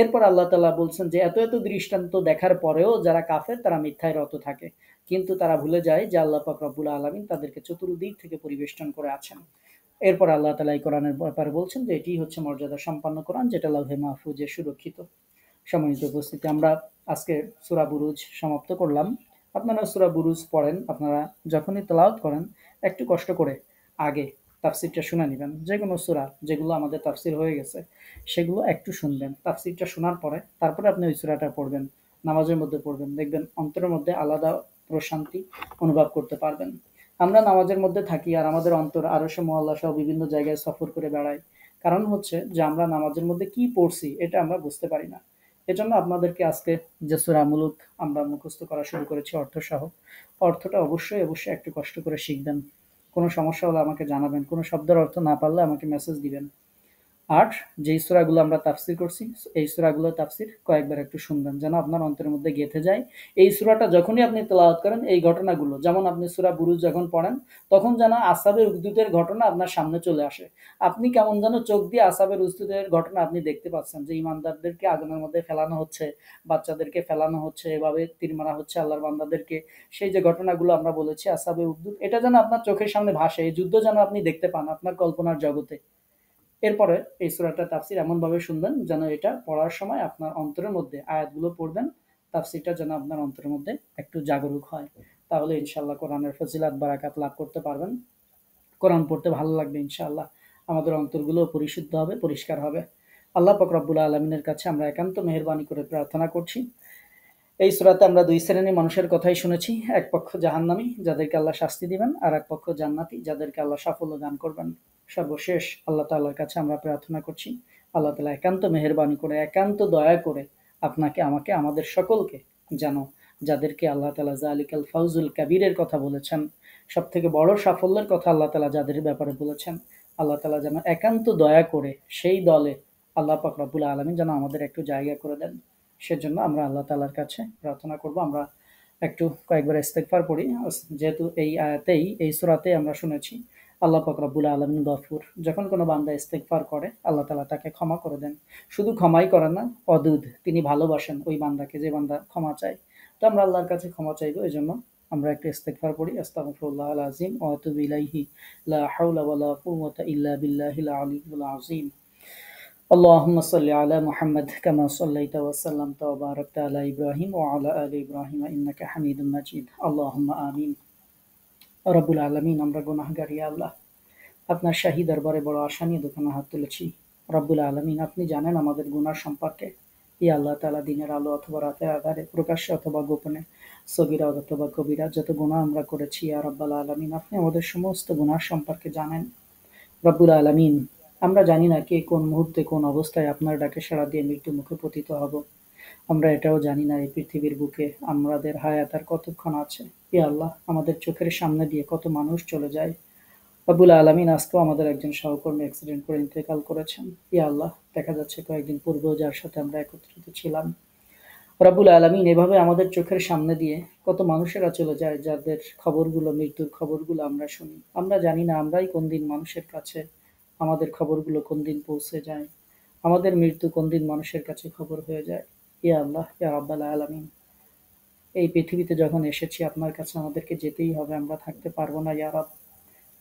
এরপর আল্লাহ তাআলা বলছেন যে এত এত দৃষ্টান্ত দেখার পরেও যারা কাফের তারা মিথ্যায় রত থাকে, কিন্তু তারা ভুলে যায় যে আল্লাহ পাক রব্বুল আলামিন তাদেরকে চতুর্দিক থেকে পরিবেষ্টন করে আছেন। এরপর আল্লাহ তাআলা এই কোরআনের ব্যাপারে বলছেন যে এটি হচ্ছে মর্যাদা সম্পন্ন কোরআন, যেটা লাউহে মাহফুজে সুরক্ষিত। সম্মানিত উপস্থিতি, আমরা আজকে সূরা বুরুজ সমাপ্ত করলাম। আপনারা সূরা বুরুজ পড়েন, আপনারা যখনই তেলাওয়াত করেন একটু কষ্ট করে আগে তাফসিরটা শুনে নেবেন। যে কোনো সূরা যেগুলো আমাদের তাফসির হয়ে গেছে সেগুলো একটু শুনবেন, তাফসিরটা শোনার পরে তারপরে আপনি ওই সূরাটা পড়বেন, নামাজের মধ্যে পড়বেন, দেখবেন অন্তরের মধ্যে আলাদা প্রশান্তি অনুভব করতে পারবেন। আমরা নামাজের মধ্যে থাকি আর আমাদের অন্তর আরশে মুআল্লা সহ বিভিন্ন জায়গায় সফর করে বেড়ায়। কারণ হচ্ছে যে আমরা নামাজের মধ্যে কি পড়ছি এটা আমরা বুঝতে পারি না। এজন্য আপনাদেরকে আজকে যে সূরা মুলুক আমরা মুখস্থ করা শুরু করেছি অর্থসহ, অর্থটা অবশ্যই অবশ্যই একটু কষ্ট করে শিখবেন। কোনো সমস্যা হলে আমাকে জানাবেন, কোনো শব্দের অর্থ না পারলে আমাকে মেসেজ দিবেন। আর যেই সূরাগুলো আমরা তাফসীর করছি, এই সূরাগুলোর তাফসীর কয়েকবার একটু শুনবেন যেন আপনার অন্তরের মধ্যে গেঁথে যায়। এই সূরাটা যখনই আপনি তেলাওয়াত করেন এই ঘটনাগুলো, যেমন আপনি সূরা বুরুজ যখন পড়েন তখন যেন আসহাবে উখদুদের ঘটনা আপনার সামনে চলে আসে। আপনি কেমন যেন চোখ দিয়ে আসহাবে উখদুদের ঘটনা আপনি দেখতে পাচ্ছেন যে ঈমানদারদেরকে আগুনের মধ্যে ফেলানো হচ্ছে, বাচ্চাদেরকে ফেলানো হচ্ছে, এভাবে তীর মারা হচ্ছে আল্লাহর বান্দাদেরকে। সেই যে ঘটনাগুলো আমরা বলেছি আসহাবে উখদুদ, এটা যেন আপনার চোখের সামনে ভাসে, এই যুদ্ধ যেন আপনি দেখতে পান আপনার কল্পনার জগতে। এরপরে এই সূরাটার তাফসীর এমনভাবে শুনবেন যেন এটা পড়ার সময় আপনার অন্তরের মধ্যে আয়াতগুলো পড়বেন, তাফসীরটা যেন আপনার অন্তরের মধ্যে একটু জাগরুক হয়। তাহলে ইনশাআল্লাহ কোরআনের ফজিলাত বারাকাত লাভ করতে পারবেন। কোরআন পড়তে ভালো লাগবে ইনশাআল্লাহ। আমাদের অন্তরগুলো পরিশুদ্ধ হবে, পরিষ্কার হবে। আল্লাহ পাক রব্বুল আলামিনের কাছে আমরা একান্ত মেহেরবানি করে প্রার্থনা করছি, এই সূরাতে আমরা দুই শ্রেণীর মানুষের কথাই শুনেছি। এক পক্ষ জাহান্নামী, যাদেরকে আল্লাহ শাস্তি দিবেন, আর এক পক্ষ জান্নাতি, যাদেরকে আল্লাহ সাফল্য দান করবেন। সর্বশেষ আল্লাহ তাআলার কাছে আমরা প্রার্থনা করছি, আল্লাহ তাআলা একান্ত মেহেরবানি করে, একান্ত দয়া করে আপনাকে, আমাকে, আমাদের সকলকে যেন, যাদেরকে আল্লাহ তাআলা যালিকাল ফাউজুল কাবীরের কথা বলেছেন, সবথেকে বড় সাফল্যের কথা আল্লাহ তাআলা যাদের ব্যাপারে বলেছেন, আল্লাহ তাআলা যেন একান্ত দয়া করে সেই দলে আল্লাহ পাক রব্বুল আলামিন যেন আমাদের একটু জায়গা করে দেন। সেজন্য আমরা আল্লাহ তাআলার কাছে প্রার্থনা করব। আমরা একটু কয়েকবার ইস্তেগফার পড়ি, যেহেতু এই আয়াতেই, এই সূরাতেই আমরা শুনেছি আল্লাহ পাক রব্বুল আলামিন গফুর। যখন কোনো বান্দা ইস্তেগফার করে আল্লাহ তাআলা তাকে ক্ষমা করে দেন। শুধু ক্ষমাই করেন না, অদুদ, তিনি ভালোবাসেন ওই বান্দাকে, যে বান্দা ক্ষমা চায়। তো আমরা আল্লাহর কাছে ক্ষমা চাইবো, এজন্য আমরা একটু ইস্তেগফার পড়ি। আস্তাগফিরুল্লাহাল আযীম ওয়া আতুবু ইলাইহি, লা হাওলা ওয়া লা কুওয়াতা ইল্লা বিল্লাহিল আলিয়্যিল আযীম। اللهم صل على محمد كما صليت وسلمت وباركت على إبراهيم وعلى آل إبراهيم إنك حميد مجيد اللهم آمين। রব্বুল আলামিন, আমরা গুনাহগার, ইয়া আল্লাহ আপনার শাহী দরবারে বড় আশা নিয়ে দুখানা হাত তুলেছি। রব্বুল আলামিন, আপনি জানেন আমাদের গুনাহ সম্পর্কে। ইয়া আল্লাহ তাআলা, দিনের আলো অথবা রাতের আঁধারে, প্রকাশ্যে অথবা গোপনে, সগীরা অথবা কবিরা, যত গুনাহ আমরা করেছি ইয়া রাব্বাল আলামিন, আপনি আমাদের সমস্ত গুনাহ সম্পর্কে জানেন। রব্বুল আলামিন, আমরা জানি না কে কোন মুহূর্তে কোন অবস্থায় আপনার ডাকে সাড়া দিয়ে মৃত্যু মুখে পতিত হব। আমরা এটাও জানি না এই পৃথিবীর বুকে আমাদের হায়াত আর কতক্ষণ আছে। ইয়া আল্লাহ, আমাদের চোখের সামনে দিয়ে কত মানুষ চলে যায়। রব্বুল আলামিন, আজকেও আমাদের একজন সহকর্মী অ্যাক্সিডেন্ট করে ইন্তেকাল করেছেন। ইয়া আল্লাহ, দেখা যাচ্ছে কয়েকদিন পূর্বেও যার সাথে আমরা একত্রিত ছিলাম। রব্বুল আলামিন, এভাবে আমাদের চোখের সামনে দিয়ে কত মানুষেরা চলে যায়, যাদের খবরগুলো, মৃত্যুর খবরগুলো আমরা শুনি। আমরা জানি না আমরাই কোন দিন মানুষের কাছে আমাদের খবরগুলো কোন দিন পৌঁছে যায়, আমাদের মৃত্যু কোন দিন মানুষের কাছে খবর হয়ে যায়। ইয়া আল্লাহ, ইয়া রাব্বাল আলামিন, এই পৃথিবীতে যখন এসেছি আপনার কাছে আমাদেরকে যেতেই হবে, আমরা থাকতে পারবো না। ইয়া রব,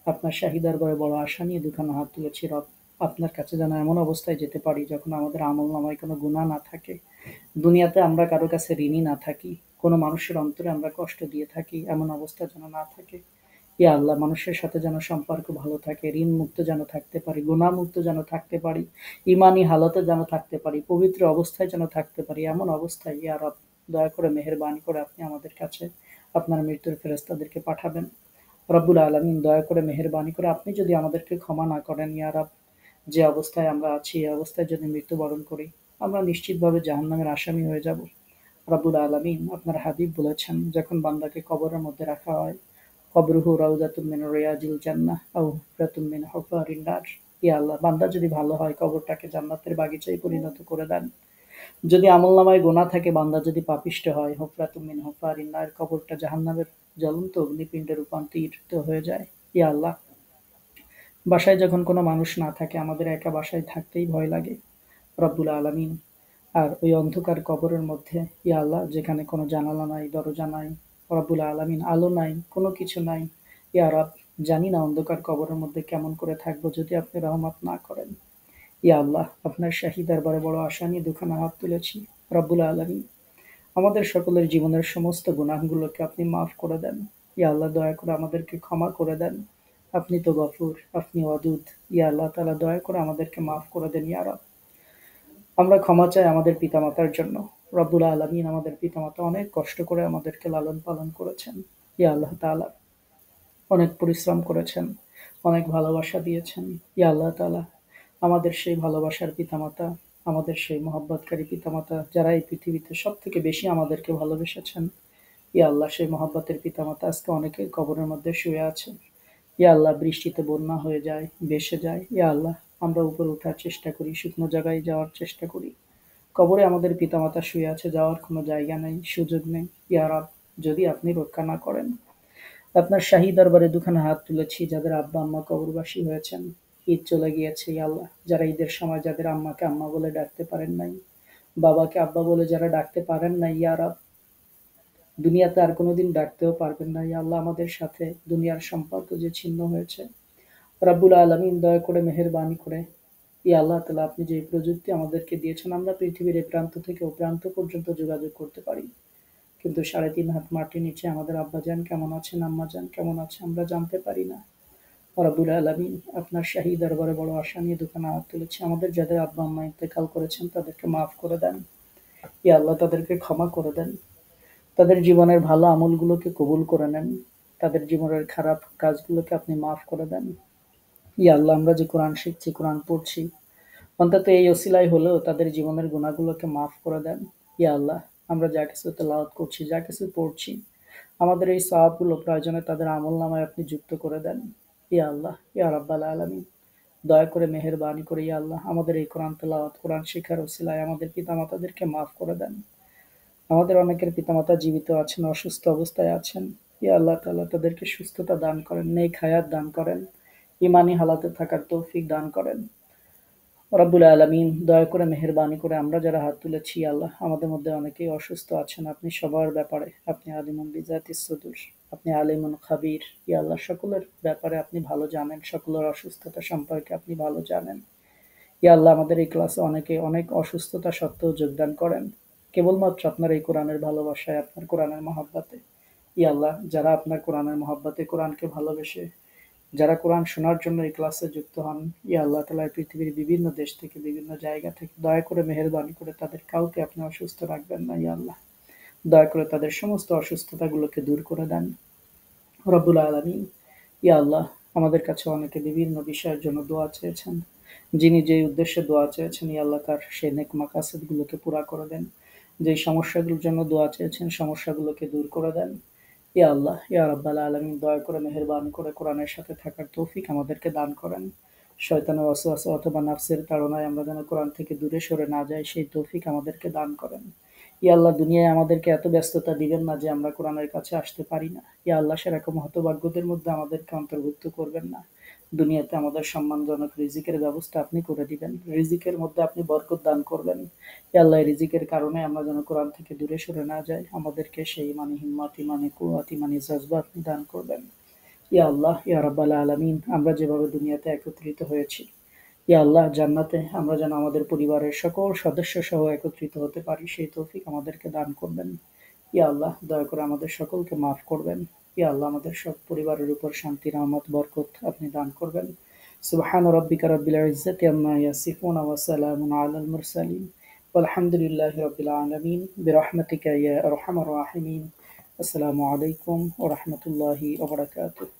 আপনার শাহী দরবারে বড় আশা নিয়ে দুখানা হাত তুলেছি রব, আপনার কাছে যেন এমন অবস্থায় যেতে পারি যখন আমাদের আমলনামায় কোনো গুনাহ না থাকে, দুনিয়াতে আমরা কারো কাছে ঋণী না থাকি, কোনো মানুষের অন্তরে আমরা কষ্ট দিয়ে থাকি, এমন অবস্থা যেন না থাকে। ইয়া আল্লাহ, মানুষের সাথে যেন সম্পর্ক ভালো থাকে, ঋণ মুক্ত যেন থাকতে পারি, গুনাহ মুক্ত যেন থাকতে পারি, ইমানি হালতে যেন থাকতে পারি, পবিত্র অবস্থায় যেন থাকতে পারি। এমন অবস্থায় ইয়া রব, দয়া করে মেহেরবানি করে আপনি আমাদের কাছে আপনার মৃত্যুর ফেরেশতাদেরকে পাঠাবেন। রব্বুল আলামিন, দয়া করে মেহেরবানি করে আপনি যদি আমাদেরকে ক্ষমা না করেন ইয়া রব, যে অবস্থায় আমরা আছি এই অবস্থায় যদি মৃত্যুবরণ করি, আমরা নিশ্চিতভাবে জাহান্নামের আসামি হয়ে যাব। রব্বুল আলামিন, আপনার হাবিব বলেছেন, যখন বান্দাকে কবরের মধ্যে রাখা হয়, কবরুহু রাউযাতুম মিন রিয়াজিল জান্নাহ আও হুফরাতুম মিন হুফারিন নার। ইয়া আল্লাহ, বান্দা যদি ভালো হয় কবরটাকে জান্নাতের বাগিচায় পরিণত করে দেন। যদি আমলনামায় গুনাহ থাকে, বান্দা যদি পাপিষ্ঠ হয়, হুফরাতুম মিন হুফারিন নার, কবরটা জাহান্নামের জ্বলন্ত অগ্নিপিণ্ডে রূপান্তরিত হয়ে যায়। ইয়া আল্লাহ, বাসায় যখন কোনো মানুষ না থাকে, আমাদের একা বাসায় থাকতেই ভয় লাগে রব্বুল আলামিন। আর ওই অন্ধকার কবরের মধ্যে ইয়া আল্লাহ, যেখানে কোনো জানালা নাই, দরজা নাই, রব্বুল আলামিন, আলো নাই, কোনো কিছু নাই। ইয়া রব, জানি না অন্ধকার কবরের মধ্যে কেমন করে থাকবো যদি আপনি রহমত না করেন। ইয়া আল্লাহ, আপনার শাহী দরবারে বড় আশা নিয়ে দুখানা হাত তুলেছি রব্বুল আলামিন, আমাদের সকলের জীবনের সমস্ত গুনাহগুলোকে আপনি মাফ করে দেন। ইয়া আল্লাহ, দয়া করে আমাদেরকে ক্ষমা করে দেন। আপনি তো গফুর, আপনি ওয়াদুদ। ইয়া আল্লাহ তাআলা, দয়া করে আমাদেরকে মাফ করে দেন ইয়া রব। আমরা ক্ষমা চাই আমাদের পিতামাতার জন্য। রব্বুল আলামিন, আমাদের পিতামাতা অনেক কষ্ট করে আমাদেরকে লালন পালন করেছেন। ইয়া আল্লাহ তাআলা, অনেক পরিশ্রম করেছেন, অনেক ভালোবাসা দিয়েছেন। ইয়া আল্লাহ তাআলা, আমাদের সেই ভালোবাসার পিতামাতা, আমাদের সেই মহব্বতকারী পিতামাতা, যারা এই পৃথিবীতে সবথেকে বেশি আমাদেরকে ভালোবেসেছেন, ইয়া আল্লাহ, সেই মহব্বতের পিতামাতা আজকে অনেকেই কবরের মধ্যে শুয়ে আছে। ইয়া আল্লাহ, বৃষ্টিতে বন্যা হয়ে যায়, ভেসে যায়। ইয়া আল্লাহ, আমরা উপরে ওঠার চেষ্টা করি, শুকনো জায়গায় যাওয়ার চেষ্টা করি। কবরে আমাদের পিতামাতা শুয়ে আছে, যাওয়ার কোনো জায়গা নেই, সুযোগ নেই। ইয়া রাব, যদি আপনি রক্ষা না করেন, আপনার শাহী দরবারে দুখানা হাত তুলেছি, যাদের আব্বা আম্মা কবরবাসী হয়েছেন, ঈদ চলে গিয়েছে ইয়া আল্লাহ, যারা ঈদের সময় যাদের আম্মাকে আম্মা বলে ডাকতে পারেন নাই, বাবাকে আব্বা বলে যারা ডাকতে পারেন নাই, ইয়া রাব, দুনিয়াতে আর কোনোদিন ডাকতেও পারবেন না ইয়া আল্লাহ, আমাদের সাথে দুনিয়ার সম্পর্ক যে ছিন্ন হয়েছে, রাব্বুল আলামিন দয়া করে মেহেরবানি করে ইয়া আল্লাহ তাআলা, আপনি যে প্রযুক্তি আমাদেরকে দিয়েছেন, আমরা পৃথিবীর এ প্রান্ত থেকে ও প্রান্ত পর্যন্ত যোগাযোগ করতে পারি। কিন্তু ৩.৫ হাত মাটির নিচে আমাদের আব্বাজান কেমন আছেন, আম্মাজান কেমন আছে আমরা জানতে পারি না। রব্বুল আলামিন, আপনার শাহী দরবারে বড় আশা নিয়ে দুখানা হাত তুলেছি। আমাদের যাদের আব্বা আম্মা ইন্তেকাল করেছেন তাদেরকে মাফ করে দেন। ইয়া আল্লাহ, তাদেরকে ক্ষমা করে দেন। তাদের জীবনের ভালো আমলগুলোকে কবুল করে নেন। তাদের জীবনের খারাপ কাজগুলোকে আপনি মাফ করে দেন। ইয়া আল্লাহ, আমরা যে কোরআন শিখছি, কোরআন পড়ছি, অন্তত এই ওসিলায় হলেও তাদের জীবনের গুণাগুলোকে মাফ করে দেন। ইয়া আল্লাহ, আমরা যা কিছু তেলাওয়াত করছি, যা কিছু পড়ছি, আমাদের এই সওয়াবগুলো প্রয়োজনে তাদের আমলনামায় আপনি যুক্ত করে দেন। ইয়া আল্লাহ, ইয়া রাব্বাল আলামিন, দয়া করে মেহেরবানি করে ইয়া আল্লাহ, আমাদের এই কোরআন তেলাওয়াত, কোরআন শিখার ওসিলায় আমাদের পিতামাতাদেরকে মাফ করে দেন। আমাদের অনেকের পিতামাতা জীবিত আছেন, অসুস্থ অবস্থায় আছেন। ইয়া আল্লাহ তাআলা, তাদেরকে সুস্থতা দান করেন, নেক হায়াত দান করেন, ইমানি হালাতে থাকার তৌফিক দান করেন। রব্বুল আলামিন, দয়া করে মেহেরবানি করে আমরা যারা হাত তুলেছি আল্লাহ, আমাদের মধ্যে অনেকেই অসুস্থ আছেন, আপনি সবার ব্যাপারে, আপনি আলিমুন বিজাতিস সুদূর, আপনি আলিমুন খাবির। ইয়া আল্লাহ, সকলের ব্যাপারে আপনি ভালো জানেন, সকলের অসুস্থতা সম্পর্কে আপনি ভালো জানেন। ইয়া আল্লাহ, আমাদের এই ক্লাসে অনেকে অনেক অসুস্থতা সত্ত্বেও যোগদান করেন, কেবলমাত্র আপনার এই কোরআনের ভালোবাসায়, আপনার কোরআনের মহাব্বতে। ইয়া আল্লাহ, যারা আপনার কোরআনের মহাব্বতে কোরআনকে ভালোবেসে যারা কোরআন শোনার জন্য এই ক্লাসে যুক্ত হন, ইয়া আল্লাহ তাআলা, পৃথিবীর বিভিন্ন দেশ থেকে, বিভিন্ন জায়গা থেকে দয়া করে মেহেরবানি করে তাদের কাউকে আপনি অসুস্থ রাখবেন না ইয়া আল্লাহ। দয়া করে তাদের সমস্ত অসুস্থতাগুলোকে দূর করে দেন রব্বুল আলামিন। ইয়া আল্লাহ, আমাদের কাছে অনেকে বিভিন্ন বিষয়ের জন্য দোয়া চেয়েছেন। যিনি যে উদ্দেশ্যে দোয়া চেয়েছেন, ইয়া আল্লাহ, তার সেই নেক মাকাসিদগুলোকে পুরা করে দেন। যেই সমস্যাগুলোর জন্য দোয়া চেয়েছেন, সমস্যাগুলোকে দূর করে দেন। ইয়া আল্লাহ, ইয়া রাব্বাল আলামিন, দয়া করে মেহেরবানি করে কোরআনের সাথে থাকার তৌফিক আমাদেরকে দান করেন। শয়তানের ওয়াসওয়াসা অথবা নাফসের তাড়নায় আমরা যেন কোরআন থেকে দূরে সরে না যাই, সেই তৌফিক আমাদেরকে দান করেন। ইয়া আল্লাহ, দুনিয়ায় আমাদেরকে এত ব্যস্ততা দিবেন না যে আমরা কোরআনের কাছে আসতে পারি না। ইয়া আল্লাহ, সেরকম হতভাগ্যদের মধ্যে আমাদেরকে অন্তর্ভুক্ত করবেন না। দুনিয়াতে আমাদের সম্মানজনক রিজিকের ব্যবস্থা আপনি করে দিবেন। রিজিকের মধ্যে আপনি বরকত দান করবেন। ইয়া আল্লাহ, এই রিজিকের কারণে আমরা যেন কোরআন থেকে দূরে সরে না যাই। আমাদেরকে সেই ইমানি হিম্মত, ইমানি কুওয়াত, ইমানি জজবা আপনি দান করবেন। ইয়া আল্লাহ, ইয়া রাব্বাল আলামিন, আমরা যেভাবে দুনিয়াতে একত্রিত হয়েছি, ইয়া আল্লাহ, জান্নাতে আমরা যেন আমাদের পরিবারের সকল সদস্য সহ একত্রিত হতে পারি, সেই তৌফিক আমাদেরকে দান করবেন। ইয়া আল্লাহ, দয়া করে আমাদের সকলকে মাফ করবেন। ইয়া আল্লাহ, আমাদের সব পরিবারের উপর শান্তি, রহমত, বরকত আপনি দান করবেন। সুবহান রাব্বিকা রাব্বিল ইজ্জাতি আম্মা ইয়াসিফুন ওয়া সালামুন আলাল মুরসালিন ওয়ালহামদুলিল্লাহি রাব্বিল আলামিন বিরহমাতিকা ইয়া আরহামার রাহিমিন। আসসালামু আলাইকুম ওয়া রাহমাতুল্লাহি ওয়া বারাকাতুহু।